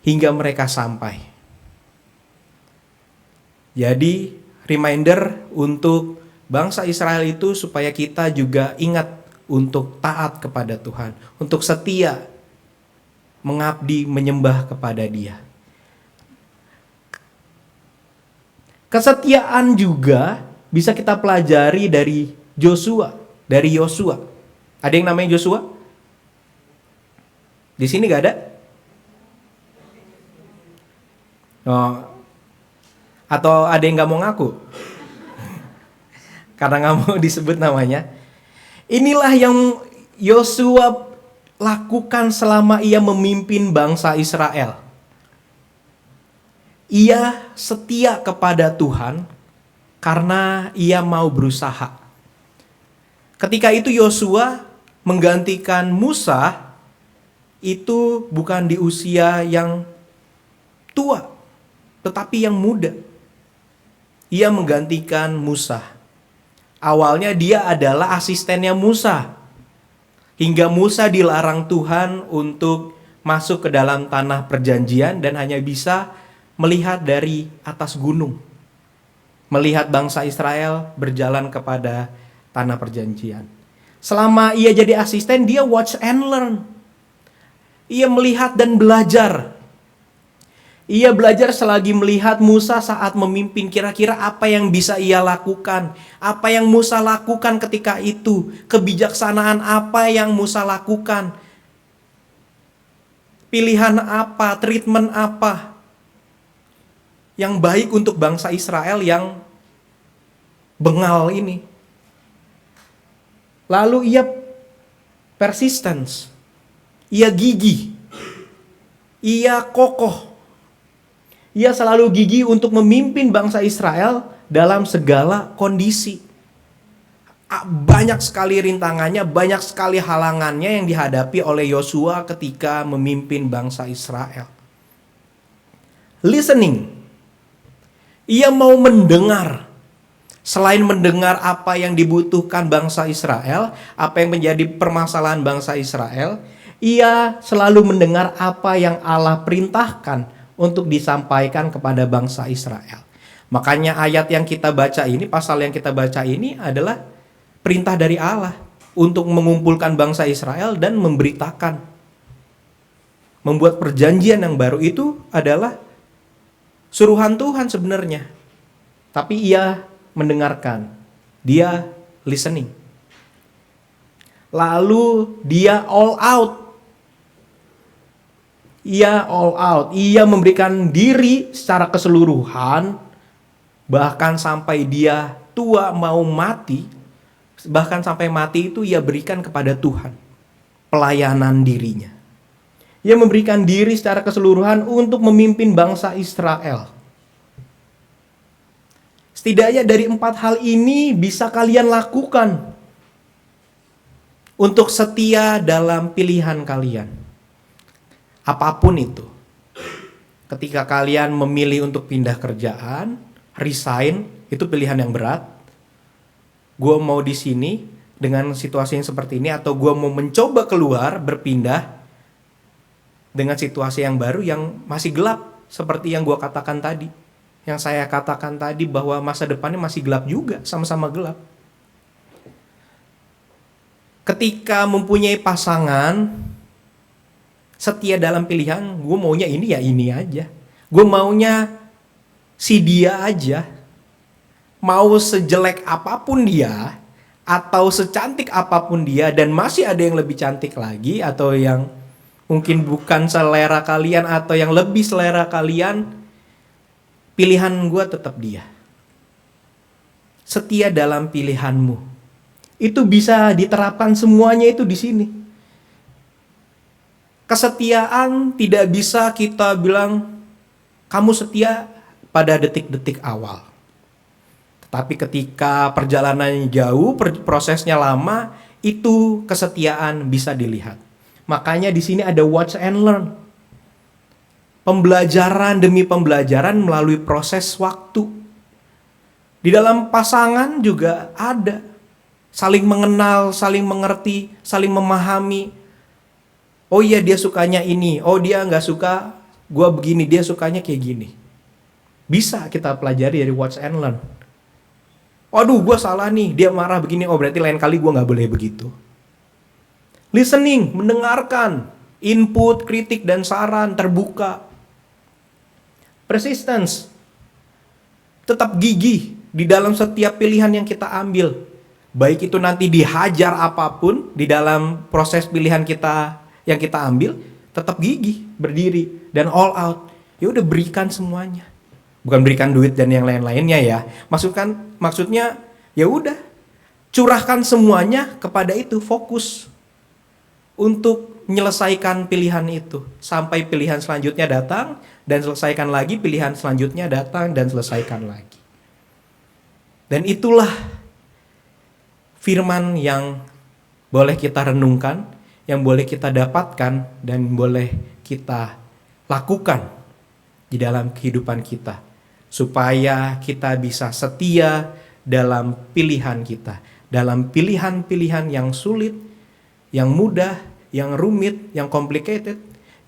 Hingga mereka sampai. Jadi reminder untuk bangsa Israel itu supaya kita juga ingat untuk taat kepada Tuhan. Untuk setia mengabdi, menyembah kepada Dia. Kesetiaan juga bisa kita pelajari dari Yosua. Ada yang namanya Yosua? Di sini gak ada? Oh, atau ada yang gak mau ngaku? Karena gak mau disebut namanya. Inilah yang Yosua lakukan selama ia memimpin bangsa Israel. Ia setia kepada Tuhan karena ia mau berusaha. Ketika itu Yosua menggantikan Musa, itu bukan di usia yang tua, tetapi yang muda. Ia menggantikan Musa. Awalnya dia adalah asistennya Musa. Hingga Musa dilarang Tuhan untuk masuk ke dalam tanah perjanjian dan hanya bisa melihat dari atas gunung. Melihat bangsa Israel berjalan kepada tanah perjanjian. Selama ia jadi asisten, dia watch and learn. Ia melihat dan belajar. Ia belajar selagi melihat Musa saat memimpin, kira-kira apa yang bisa ia lakukan. Apa yang Musa lakukan ketika itu. Kebijaksanaan apa yang Musa lakukan. Pilihan apa, treatment apa yang baik untuk bangsa Israel yang bengal ini. Lalu ia persistence. Ia gigih. Ia kokoh. Ia selalu gigih untuk memimpin bangsa Israel dalam segala kondisi. Banyak sekali rintangannya, banyak sekali halangannya yang dihadapi oleh Yosua ketika memimpin bangsa Israel. Listening. Ia mau mendengar. Selain mendengar apa yang dibutuhkan bangsa Israel, apa yang menjadi permasalahan bangsa Israel, ia selalu mendengar apa yang Allah perintahkan untuk disampaikan kepada bangsa Israel. Makanya ayat yang kita baca ini, pasal yang kita baca ini adalah perintah dari Allah untuk mengumpulkan bangsa Israel dan memberitakan. Membuat perjanjian yang baru itu adalah suruhan Tuhan sebenarnya. Tapi ia mendengarkan. Dia listening. Lalu dia all out. Ia all out, ia memberikan diri secara keseluruhan, bahkan sampai dia tua mau mati, bahkan sampai mati itu ia berikan kepada Tuhan. Pelayanan dirinya. Ia memberikan diri secara keseluruhan untuk memimpin bangsa Israel. Setidaknya dari 4 hal ini bisa kalian lakukan untuk setia dalam pilihan kalian. Apapun itu. Ketika kalian memilih untuk pindah kerjaan, resign, itu pilihan yang berat. Gue mau di sini dengan situasi yang seperti ini, atau gue mau mencoba keluar, berpindah dengan situasi yang baru yang masih gelap, seperti yang gue katakan tadi. Yang saya katakan tadi bahwa masa depannya masih gelap juga, sama-sama gelap. Ketika mempunyai pasangan, setia dalam pilihan, gue maunya ini ya ini aja. Gue maunya si dia aja. Mau sejelek apapun dia, atau secantik apapun dia, dan masih ada yang lebih cantik lagi, atau yang mungkin bukan selera kalian, atau yang lebih selera kalian, pilihan gue tetap dia. Setia dalam pilihanmu. Itu bisa diterapkan semuanya itu di sini. Kesetiaan tidak bisa kita bilang kamu setia pada detik-detik awal. Tetapi ketika perjalanannya jauh, prosesnya lama, itu kesetiaan bisa dilihat. Makanya di sini ada watch and learn. Pembelajaran demi pembelajaran melalui proses waktu. Di dalam pasangan juga ada. Saling mengenal, saling mengerti, saling memahami. Oh iya dia sukanya ini, oh dia nggak suka gue begini, dia sukanya kayak gini. Bisa kita pelajari dari watch and learn. Waduh gue salah nih, dia marah begini, oh berarti lain kali gue gak boleh begitu. Listening, mendengarkan, input, kritik, dan saran, terbuka. Persistence, tetap gigih di dalam setiap pilihan yang kita ambil. Baik itu nanti dihajar apapun di dalam proses pilihan kita yang kita ambil, tetap gigih, berdiri, dan all out. Ya udah berikan semuanya. Bukan berikan duit dan yang lain-lainnya ya. Maksudnya ya udah curahkan semuanya kepada itu, fokus untuk menyelesaikan pilihan itu sampai pilihan selanjutnya datang dan selesaikan lagi, pilihan selanjutnya datang dan selesaikan lagi. Dan itulah firman yang boleh kita renungkan, yang boleh kita dapatkan dan boleh kita lakukan di dalam kehidupan kita. Supaya kita bisa setia dalam pilihan kita. Dalam pilihan-pilihan yang sulit, yang mudah, yang rumit, yang complicated,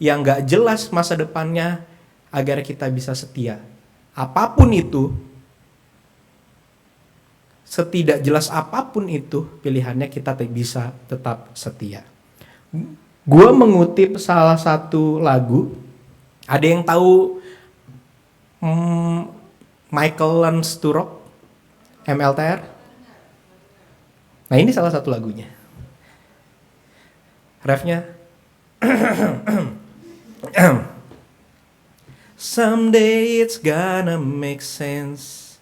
yang gak jelas masa depannya, agar kita bisa setia. Apapun itu, setidak jelas apapun itu, pilihannya kita bisa tetap setia. Gue mengutip salah satu lagu. Ada yang tahu Michael Learns to Rock, MLTR? Nah ini salah satu lagunya. Refnya Someday it's gonna make sense.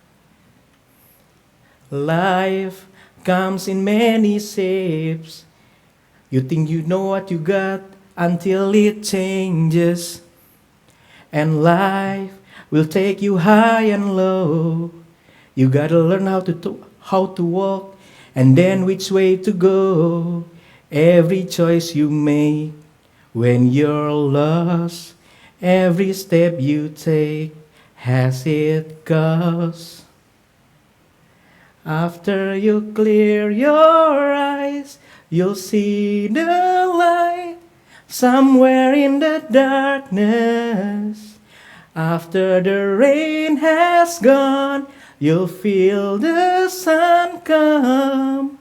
Life comes in many shapes. You think you know what you got until it changes. And life will take you high and low. You gotta learn how to walk, and then which way to go. Every choice you make when you're lost, every step you take has its cost. After you clear your eyes, you'll see the light somewhere in the darkness. After the rain has gone, you'll feel the sun come.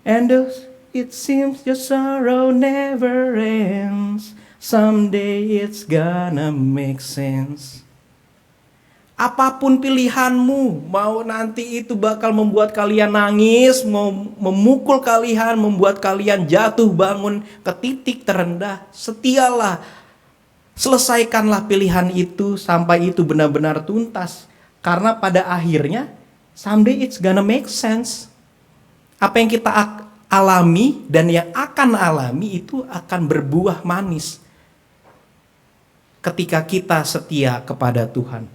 And though it seems your sorrow never ends, someday it's gonna make sense. Apapun pilihanmu, mau nanti itu bakal membuat kalian nangis, mau memukul kalian, membuat kalian jatuh bangun ke titik terendah, setialah. Selesaikanlah pilihan itu sampai itu benar-benar tuntas. Karena pada akhirnya, someday it's gonna make sense. Apa yang kita alami dan yang akan alami itu akan berbuah manis ketika kita setia kepada Tuhan.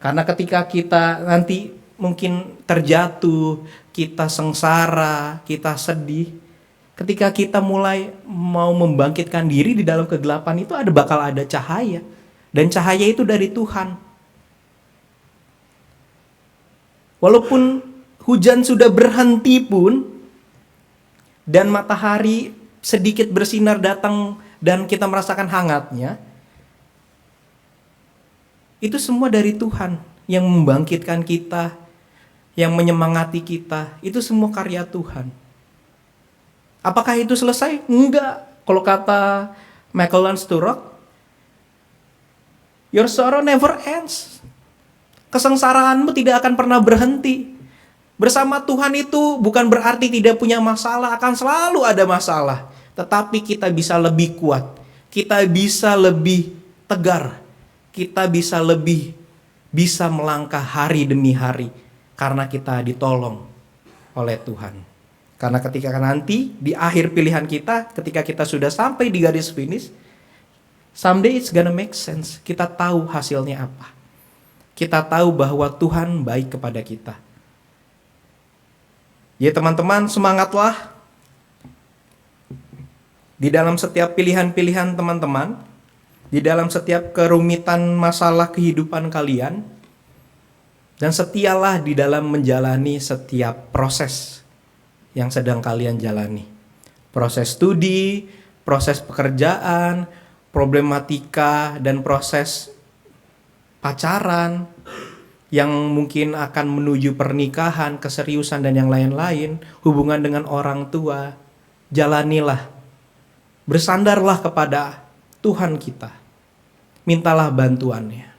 Karena ketika kita nanti mungkin terjatuh, kita sengsara, kita sedih, ketika kita mulai mau membangkitkan diri di dalam kegelapan itu bakal ada cahaya. Dan cahaya itu dari Tuhan. Walaupun hujan sudah berhenti pun, dan matahari sedikit bersinar datang dan kita merasakan hangatnya, itu semua dari Tuhan yang membangkitkan kita, yang menyemangati kita. Itu semua karya Tuhan. Apakah itu selesai? Enggak. Kalau kata Michael Lansturrock, your sorrow never ends. Kesengsaraanmu tidak akan pernah berhenti. Bersama Tuhan itu bukan berarti tidak punya masalah, akan selalu ada masalah. Tetapi kita bisa lebih kuat, kita bisa lebih tegar, kita bisa melangkah hari demi hari karena kita ditolong oleh Tuhan. Karena ketika nanti di akhir pilihan kita, ketika kita sudah sampai di garis finish, someday it's gonna make sense. Kita tahu hasilnya apa. Kita tahu bahwa Tuhan baik kepada kita. Ya teman-teman, semangatlah. Di dalam setiap pilihan-pilihan teman-teman, di dalam setiap kerumitan masalah kehidupan kalian, dan setialah di dalam menjalani setiap proses yang sedang kalian jalani. Proses studi, proses pekerjaan, problematika, dan proses pacaran yang mungkin akan menuju pernikahan, keseriusan, dan yang lain-lain, hubungan dengan orang tua. Jalanilah, bersandarlah kepada Tuhan kita, mintalah bantuannya.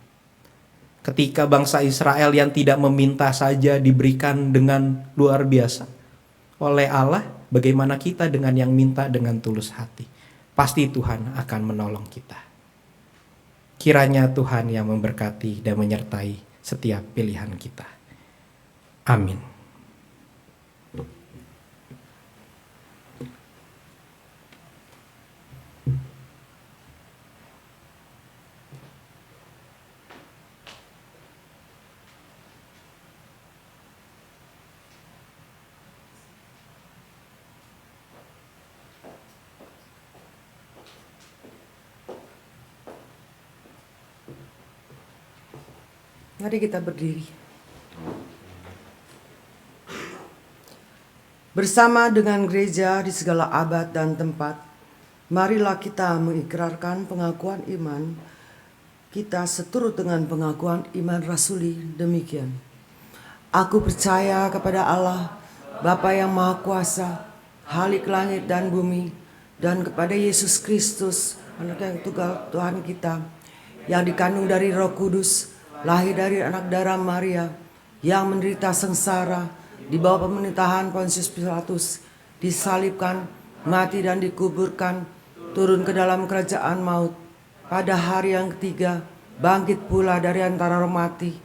Ketika bangsa Israel yang tidak meminta saja diberikan dengan luar biasa oleh Allah, bagaimana kita dengan yang minta dengan tulus hati? Pasti Tuhan akan menolong kita. Kiranya Tuhan yang memberkati dan menyertai setiap pilihan kita. Amin. Mari kita berdiri. Bersama dengan gereja di segala abad dan tempat, marilah kita mengikrarkan pengakuan iman kita seturut dengan pengakuan iman rasuli demikian. Aku percaya kepada Allah, Bapa yang Maha Kuasa, Khalik langit dan bumi, dan kepada Yesus Kristus, Anak yang tunggal Tuhan kita, yang dikandung dari Roh Kudus, lahir dari anak darah Maria, yang menderita sengsara di bawah pemerintahan Pontius Pilatus, disalibkan, mati dan dikuburkan, turun ke dalam kerajaan maut, pada hari yang ketiga bangkit pula dari antara orang mati,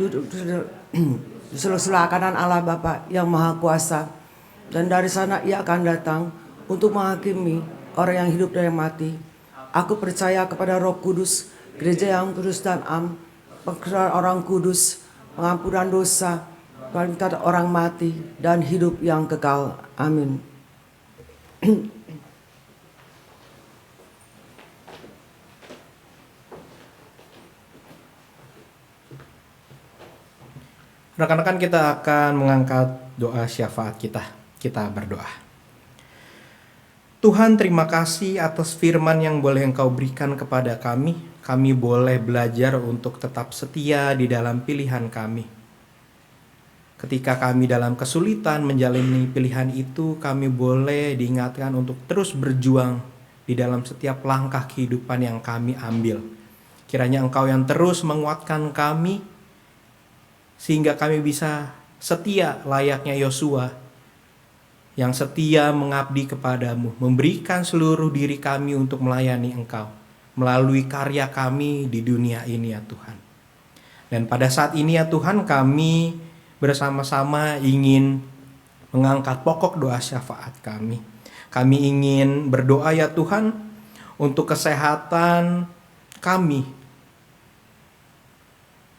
duduk di sebelah kanan Allah Bapa yang Maha Kuasa, dan dari sana ia akan datang untuk menghakimi orang yang hidup dan yang mati. Aku percaya kepada Roh Kudus, gereja yang kudus dan am, pengenalan orang kudus, pengampunan dosa, bangkit orang mati, dan hidup yang kekal. Amin. Rekan-rekan, kita akan mengangkat doa syafaat kita. Kita berdoa. Tuhan, terima kasih atas firman yang boleh Engkau berikan kepada kami. Kami boleh belajar untuk tetap setia di dalam pilihan kami. Ketika kami dalam kesulitan menjalani pilihan itu, kami boleh diingatkan untuk terus berjuang di dalam setiap langkah kehidupan yang kami ambil. Kiranya Engkau yang terus menguatkan kami, sehingga kami bisa setia layaknya Yosua, yang setia mengabdi kepadamu, memberikan seluruh diri kami untuk melayani Engkau, melalui karya kami di dunia ini ya Tuhan. Dan pada saat ini ya Tuhan, kami bersama-sama ingin mengangkat pokok doa syafaat kami. Kami ingin berdoa ya Tuhan untuk kesehatan kami,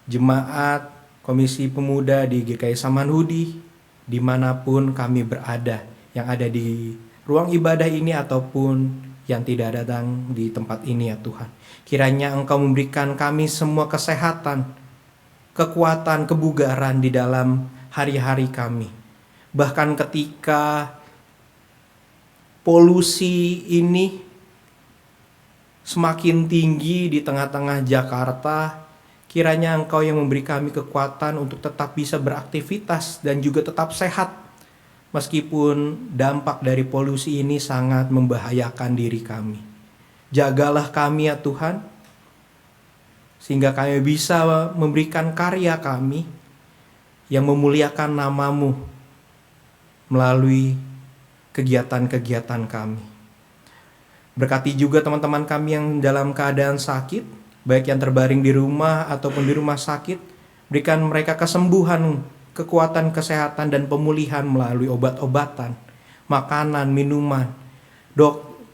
jemaat Komisi Pemuda di GKI Samanhudi, dimanapun kami berada, yang ada di ruang ibadah ini ataupun yang tidak datang di tempat ini ya Tuhan. Kiranya Engkau memberikan kami semua kesehatan, kekuatan, kebugaran di dalam hari-hari kami. Bahkan ketika polusi ini semakin tinggi di tengah-tengah Jakarta, kiranya Engkau yang memberi kami kekuatan untuk tetap bisa beraktivitas dan juga tetap sehat. Meskipun dampak dari polusi ini sangat membahayakan diri kami. Jagalah kami ya Tuhan, sehingga kami bisa memberikan karya kami yang memuliakan nama-Mu melalui kegiatan-kegiatan kami. Berkati juga teman-teman kami yang dalam keadaan sakit, baik yang terbaring di rumah ataupun di rumah sakit. Berikan mereka kesembuhan, kekuatan kesehatan dan pemulihan melalui obat-obatan, makanan, minuman,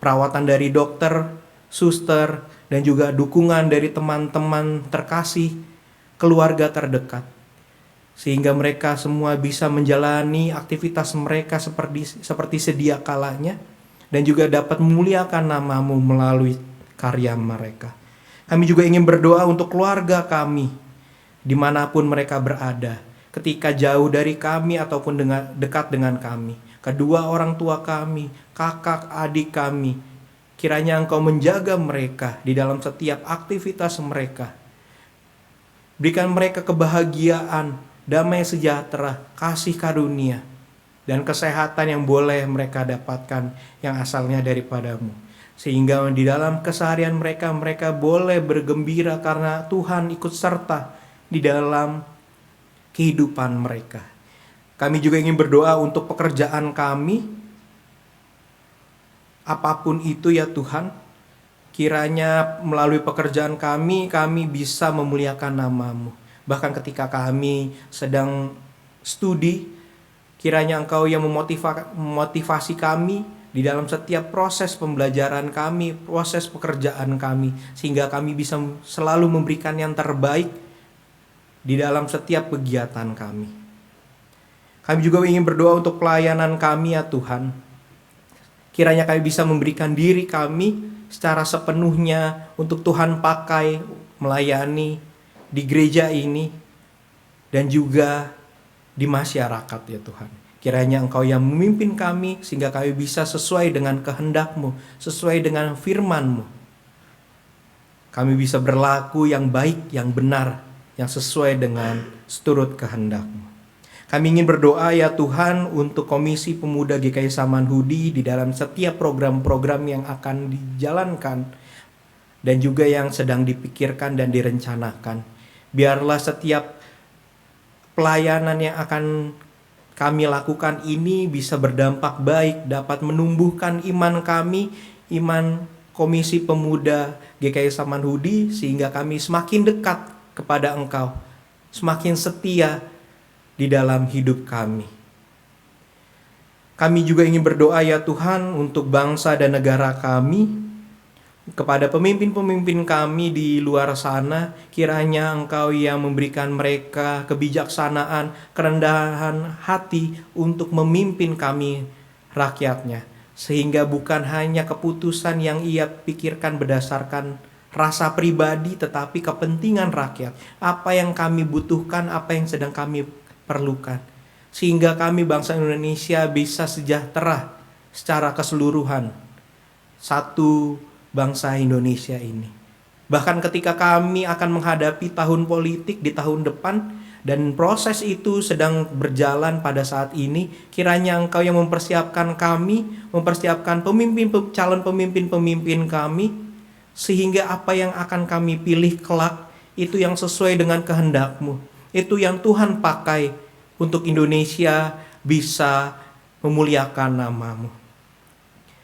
perawatan dari dokter, suster, dan juga dukungan dari teman-teman terkasih, keluarga terdekat. Sehingga mereka semua bisa menjalani aktivitas mereka seperti sedia kalanya, dan juga dapat memuliakan nama-Mu melalui karya mereka. Kami juga ingin berdoa untuk keluarga kami, dimanapun mereka berada, ketika jauh dari kami ataupun dekat dengan kami, kedua orang tua kami, kakak, adik kami, kiranya Engkau menjaga mereka di dalam setiap aktivitas mereka. Berikan mereka kebahagiaan, damai sejahtera, kasih karunia, dan kesehatan yang boleh mereka dapatkan yang asalnya daripada-Mu. Sehingga di dalam keseharian mereka boleh bergembira karena Tuhan ikut serta di dalam kehidupan mereka. Kami juga ingin berdoa untuk pekerjaan kami, apapun itu ya Tuhan, kiranya melalui pekerjaan kami bisa memuliakan nama-Mu. Bahkan ketika kami sedang studi, kiranya Engkau yang memotivasi kami di dalam setiap proses pembelajaran kami, proses pekerjaan kami, sehingga kami bisa selalu memberikan yang terbaik di dalam setiap kegiatan kami. Kami juga ingin berdoa untuk pelayanan kami ya Tuhan. Kiranya kami bisa memberikan diri kami secara sepenuhnya untuk Tuhan pakai melayani di gereja ini dan juga di masyarakat ya Tuhan. Kiranya Engkau yang memimpin kami sehingga kami bisa sesuai dengan kehendak-Mu, sesuai dengan firman-Mu. Kami bisa berlaku yang baik, yang benar, yang sesuai dengan seturut kehendak-Mu. Kami ingin berdoa ya Tuhan untuk Komisi Pemuda GKI Samanhudi di dalam setiap program-program yang akan dijalankan dan juga yang sedang dipikirkan dan direncanakan. Biarlah setiap pelayanan yang akan kami lakukan ini bisa berdampak baik, dapat menumbuhkan iman kami, iman Komisi Pemuda GKI Samanhudi, sehingga kami semakin dekat kepada Engkau, semakin setia di dalam hidup kami. Kami juga ingin berdoa ya Tuhan untuk bangsa dan negara kami, kepada pemimpin-pemimpin kami di luar sana, kiranya Engkau yang memberikan mereka kebijaksanaan, kerendahan hati untuk memimpin kami rakyatnya, sehingga bukan hanya keputusan yang ia pikirkan berdasarkan rasa pribadi, tetapi kepentingan rakyat, apa yang kami butuhkan, apa yang sedang kami perlukan, sehingga kami bangsa Indonesia bisa sejahtera secara keseluruhan, satu bangsa Indonesia ini. Bahkan ketika kami akan menghadapi tahun politik di tahun depan, dan proses itu sedang berjalan pada saat ini, kiranya Engkau yang mempersiapkan kami, mempersiapkan calon pemimpin-pemimpin kami, sehingga apa yang akan kami pilih kelak itu yang sesuai dengan kehendak-Mu, itu yang Tuhan pakai untuk Indonesia bisa memuliakan nama-Mu.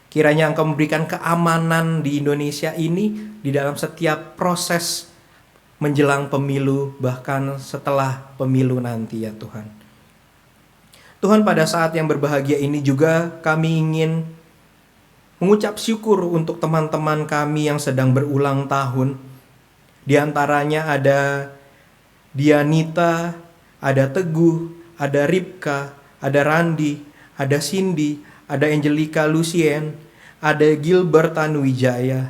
Kiranya Engkau memberikan keamanan di Indonesia ini di dalam setiap proses menjelang pemilu, bahkan setelah pemilu nanti ya Tuhan. Tuhan, pada saat yang berbahagia ini juga kami ingin mengucap syukur untuk teman-teman kami yang sedang berulang tahun. Di antaranya ada Dianita, ada Teguh, ada Ripka, ada Randi, ada Cindy, ada Angelica Lucien, ada Gilbert Tanuwijaya,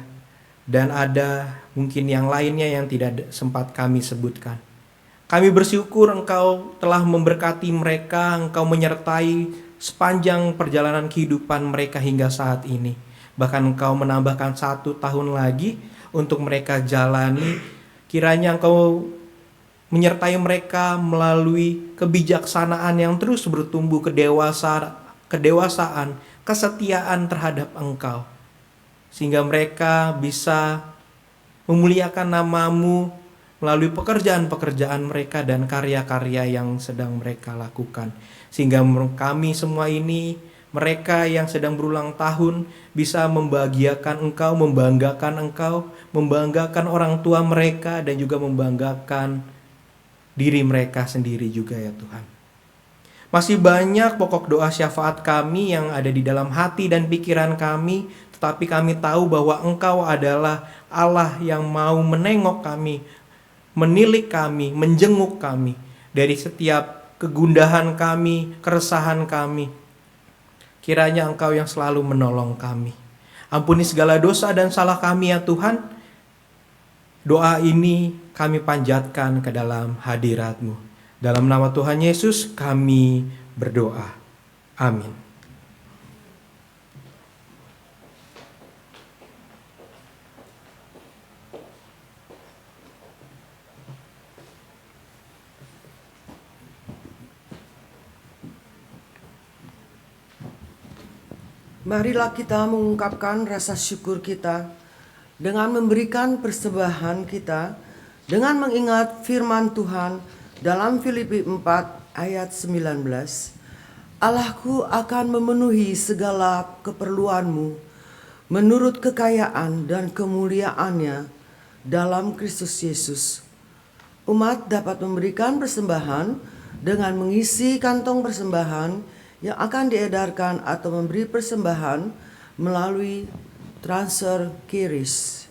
dan ada mungkin yang lainnya yang tidak sempat kami sebutkan. Kami bersyukur Engkau telah memberkati mereka, Engkau menyertai sepanjang perjalanan kehidupan mereka hingga saat ini. Bahkan Engkau menambahkan 1 tahun lagi untuk mereka jalani. Kiranya Engkau menyertai mereka melalui kebijaksanaan yang terus bertumbuh, kedewasaan, kesetiaan terhadap Engkau. Sehingga mereka bisa memuliakan nama-Mu melalui pekerjaan-pekerjaan mereka dan karya-karya yang sedang mereka lakukan. Sehingga kami semua ini, mereka yang sedang berulang tahun, bisa membahagiakan Engkau, membanggakan orang tua mereka, dan juga membanggakan diri mereka sendiri juga ya Tuhan. Masih banyak pokok doa syafaat kami yang ada di dalam hati dan pikiran kami, tetapi kami tahu bahwa Engkau adalah Allah yang mau menengok kami, menilik kami, menjenguk kami dari setiap kegundahan kami, keresahan kami. Kiranya Engkau yang selalu menolong kami. Ampuni segala dosa dan salah kami ya Tuhan. Doa ini kami panjatkan ke dalam hadirat-Mu. Dalam nama Tuhan Yesus kami berdoa. Amin. Marilah kita mengungkapkan rasa syukur kita dengan memberikan persembahan kita, dengan mengingat firman Tuhan dalam Filipi 4 ayat 19. Allahku akan memenuhi segala keperluanmu menurut kekayaan dan kemuliaannya dalam Kristus Yesus. Umat dapat memberikan persembahan dengan mengisi kantong persembahan yang akan diedarkan atau memberi persembahan melalui transfer QRIS.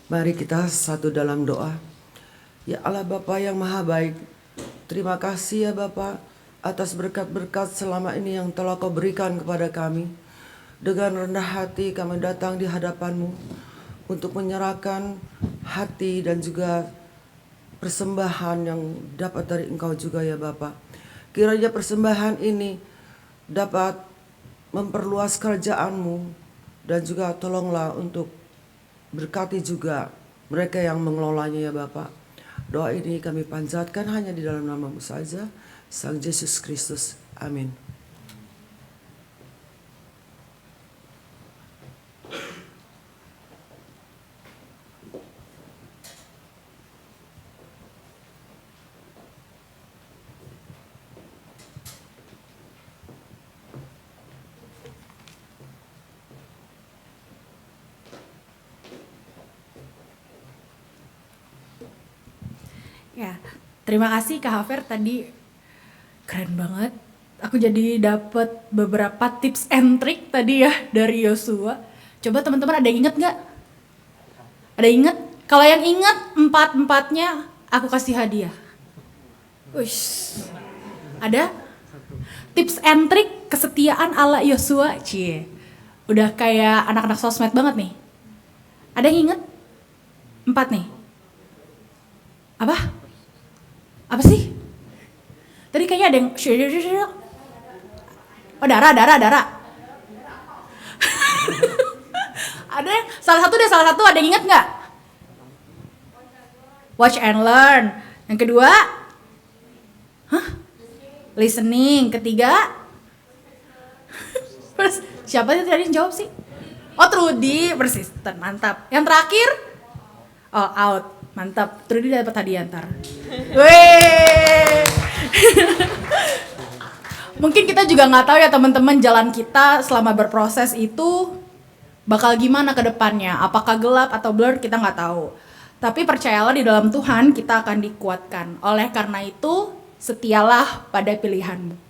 Mari kita satu dalam doa. Ya Allah Bapa yang maha baik, terima kasih ya Bapa atas berkat-berkat selama ini yang telah Kau berikan kepada kami. Dengan rendah hati kami datang di hadapan-Mu untuk menyerahkan hati dan juga persembahan yang dapat dari Engkau juga ya Bapa. Kiranya persembahan ini dapat memperluas kerajaan-Mu dan juga tolonglah untuk berkati juga mereka yang mengelolanya ya Bapa. Doa ini kami panjatkan hanya di dalam nama-Mu saja, Sang Yesus Kristus. Amin. Ya, terima kasih Kak Hafer tadi, keren banget. Aku jadi dapat beberapa tips and trick tadi ya dari Yosua. Coba teman-teman ada yang inget nggak? Ada yang inget? Kalau yang inget empat-empatnya aku kasih hadiah. Uish. Ada? Tips and trick kesetiaan ala Yosua. Cie. Udah kayak anak-anak sosmed banget nih. Ada yang inget? 4 nih. Apa? Apa sih? Tadi kayaknya ada yang oh, Dara. Ada yang, salah satu ada yang inget nggak? Watch and learn. Yang kedua? Listening. Ketiga? Siapa sih tadi yang jawab sih? Oh, Trudy, persisten, mantap. Yang terakhir? All out, mantap. Trudy dapat hadiah ntar. Weh. Mungkin kita juga nggak tahu ya teman-teman, jalan kita selama berproses itu bakal gimana ke depannya. Apakah gelap atau blur, kita nggak tahu. Tapi percayalah di dalam Tuhan kita akan dikuatkan. Oleh karena itu, setialah pada pilihanmu.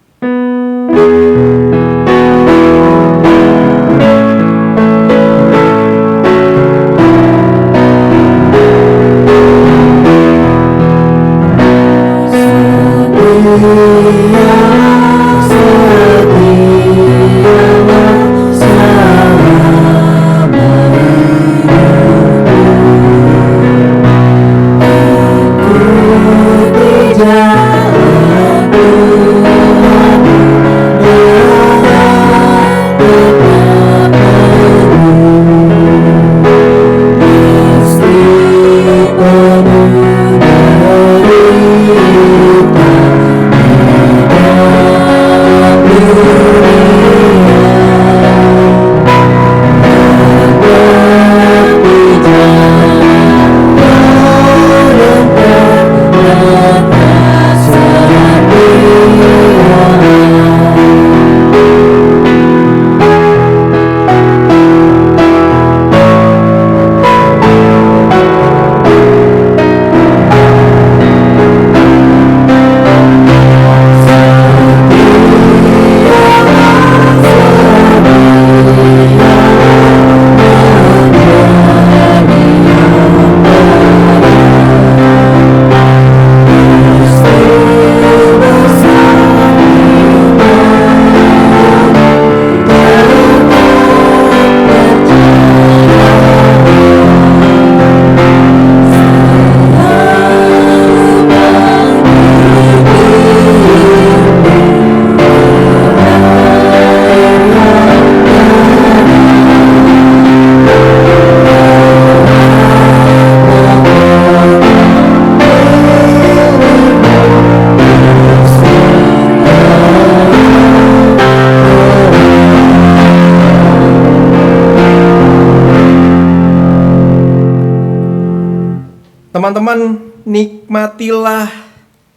Teman-teman, nikmatilah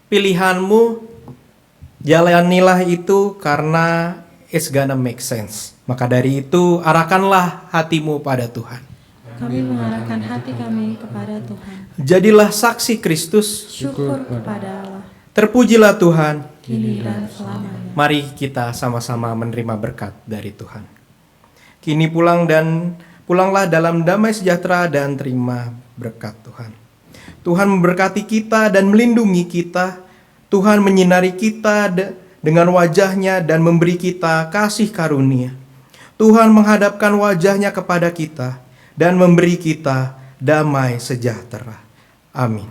pilihanmu, jalanilah itu karena it's gonna make sense. Maka dari itu, arahkanlah hatimu pada Tuhan. Kami mengarahkan hati kami kepada Tuhan. Jadilah saksi Kristus. Syukur kepada Allah, Terpujilah Tuhan. kini dan selamanya. Mari kita sama-sama menerima berkat dari Tuhan. Kini pulanglah dalam damai sejahtera dan terima berkat Tuhan. Tuhan memberkati kita dan melindungi kita. Tuhan menyinari kita dengan wajah-Nya dan memberi kita kasih karunia. Tuhan menghadapkan wajah-Nya kepada kita dan memberi kita damai sejahtera. Amin.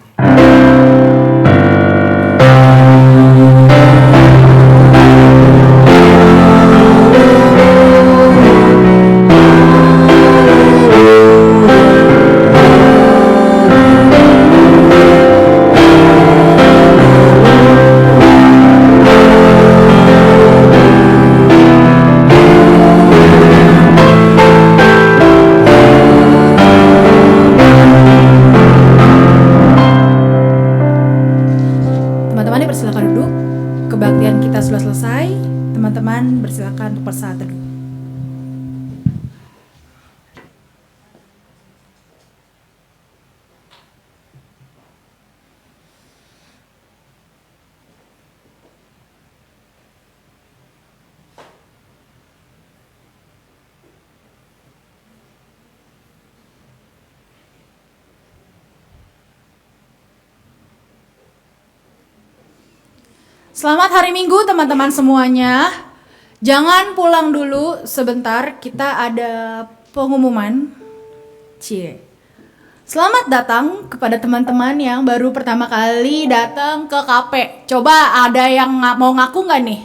Kebaktian kita sudah selesai. Teman-teman bersilakan untuk bersaat teduh. Selamat hari Minggu teman-teman semuanya. Jangan pulang dulu sebentar, kita ada pengumuman. Cie. Selamat datang kepada teman-teman yang baru pertama kali datang ke KP. Coba ada yang mau ngaku nggak nih?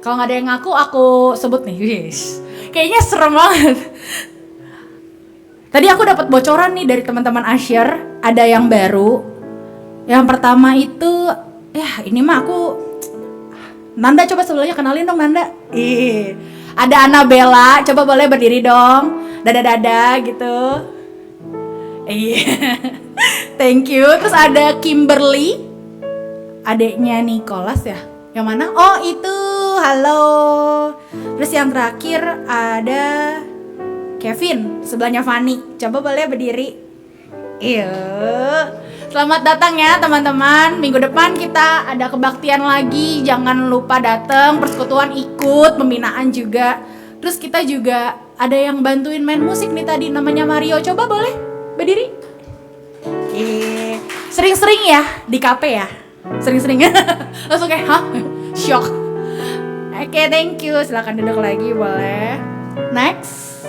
Kalau nggak ada yang ngaku, aku sebut nih. Yes. Kayaknya serem banget. Tadi aku dapat bocoran nih dari teman-teman Asyir, ada yang baru. Yang pertama itu, ya ini mah aku Nanda, coba sebelumnya kenalin dong Nanda. Ada Annabella, coba boleh berdiri dong. Dada-dada gitu. Thank you. Terus ada Kimberly, adiknya Nicholas ya. Yang mana? Oh itu, halo. Terus yang terakhir ada Kevin, sebelahnya Fanny. Coba boleh berdiri. Iya. Selamat datang ya teman-teman. Minggu depan kita ada kebaktian lagi. Jangan lupa datang, persekutuan ikut, pembinaan juga. Terus kita juga ada yang bantuin main musik nih tadi, namanya Mario. Coba boleh berdiri. Sering-sering ya di KP ya. Sering-sering. Langsung kayak hah? Shock. Oke, thank you. Silakan duduk lagi boleh. Next.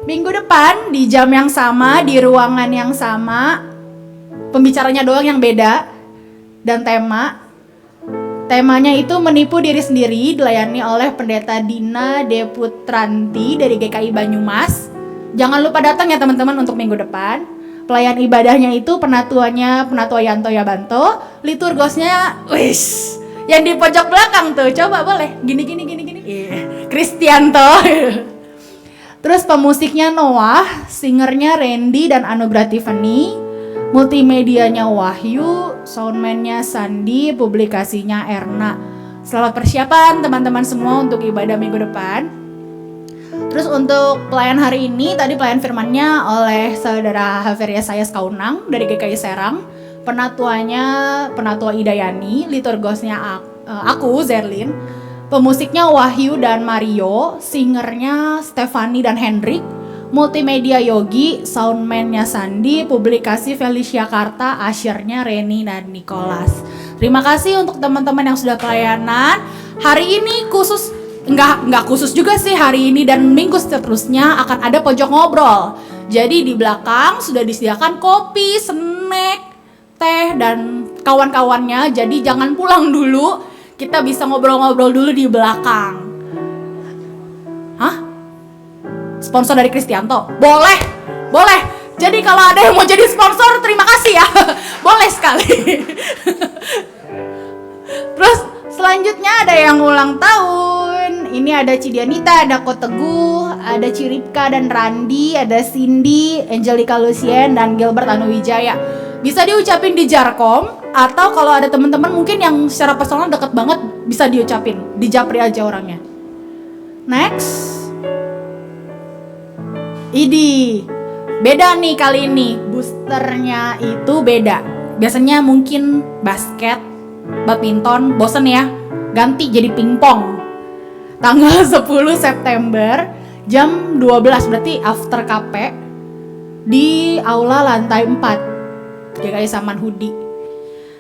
Minggu depan di jam yang sama, di ruangan yang sama. Pembicaranya doang yang beda. Dan temanya itu menipu diri sendiri, dilayani oleh Pendeta Dina Deputranti dari GKI Banyumas. Jangan lupa datang ya teman-teman untuk minggu depan. Pelayan ibadahnya itu penatuannya Penatua Yanto Yabanto, liturgosnya yang di pojok belakang tuh. Coba boleh gini. Kristianto. Terus pemusiknya Noah, singernya Randy dan Anugerah Tiffany, multimedianya Wahyu, soundman-nya Sandi, publikasinya Erna. Selamat persiapan teman-teman semua untuk ibadah minggu depan. Terus untuk pelayan hari ini, tadi pelayan firmannya oleh Saudara Haveria Sayas Kaunang dari GKI Serang, penatuanya Penatua Idayani, liturgosnya aku Zerlin, pemusiknya Wahyu dan Mario, singernya Stefani dan Hendrik, multimedia Yogi, soundman-nya Sandi, publikasi Felicia Karta, asyirnya Reni dan Nicholas. Terima kasih untuk teman-teman yang sudah pelayanan. Hari ini khusus, enggak khusus juga sih, hari ini dan minggu seterusnya akan ada pojok ngobrol. Jadi di belakang sudah disediakan kopi, snack, teh dan kawan-kawannya. Jadi jangan pulang dulu, kita bisa ngobrol-ngobrol dulu di belakang. Hah? Sponsor dari Kristianto? Boleh. Jadi kalau ada yang mau jadi sponsor, terima kasih ya. Boleh sekali. Terus selanjutnya ada yang ulang tahun. Ini ada Cidianita, ada Ko Teguh, ada Ciripka dan Randi, ada Cindy, Angelica Lucien, dan Gilbert Anuwijaya. Bisa diucapin di Jarkom, atau kalau ada teman-teman mungkin yang secara personal deket banget, bisa diucapin, di Japri aja orangnya. Next. Idi, beda nih kali ini, boosternya itu beda. Biasanya mungkin basket, badminton, bosen ya, ganti jadi pingpong. Tanggal 10 September jam 12, berarti after KP, di aula lantai 4 GKI Saman Hudi.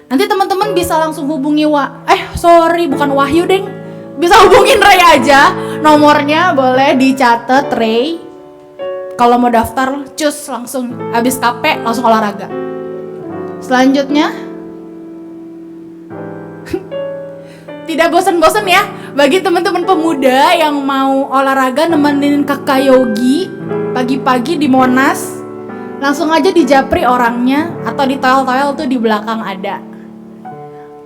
Nanti teman-teman bisa langsung hubungi bukan Wahyu deng, bisa hubungin Ray aja. Nomornya boleh dicatat Ray. Kalau mau daftar, cus langsung abis KP langsung olahraga. Selanjutnya, tidak bosan-bosan ya bagi teman-teman pemuda yang mau olahraga nemenin kakak Yogi pagi-pagi di Monas. Langsung aja di Japri orangnya, atau di toel-toel tuh di belakang ada.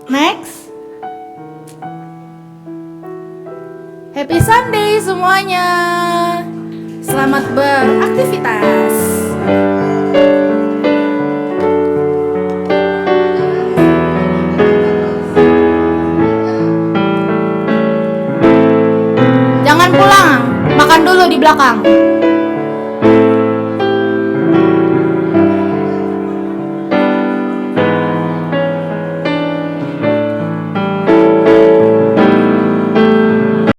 Next. Happy Sunday semuanya. Selamat beraktivitas. Jangan pulang, makan dulu di belakang.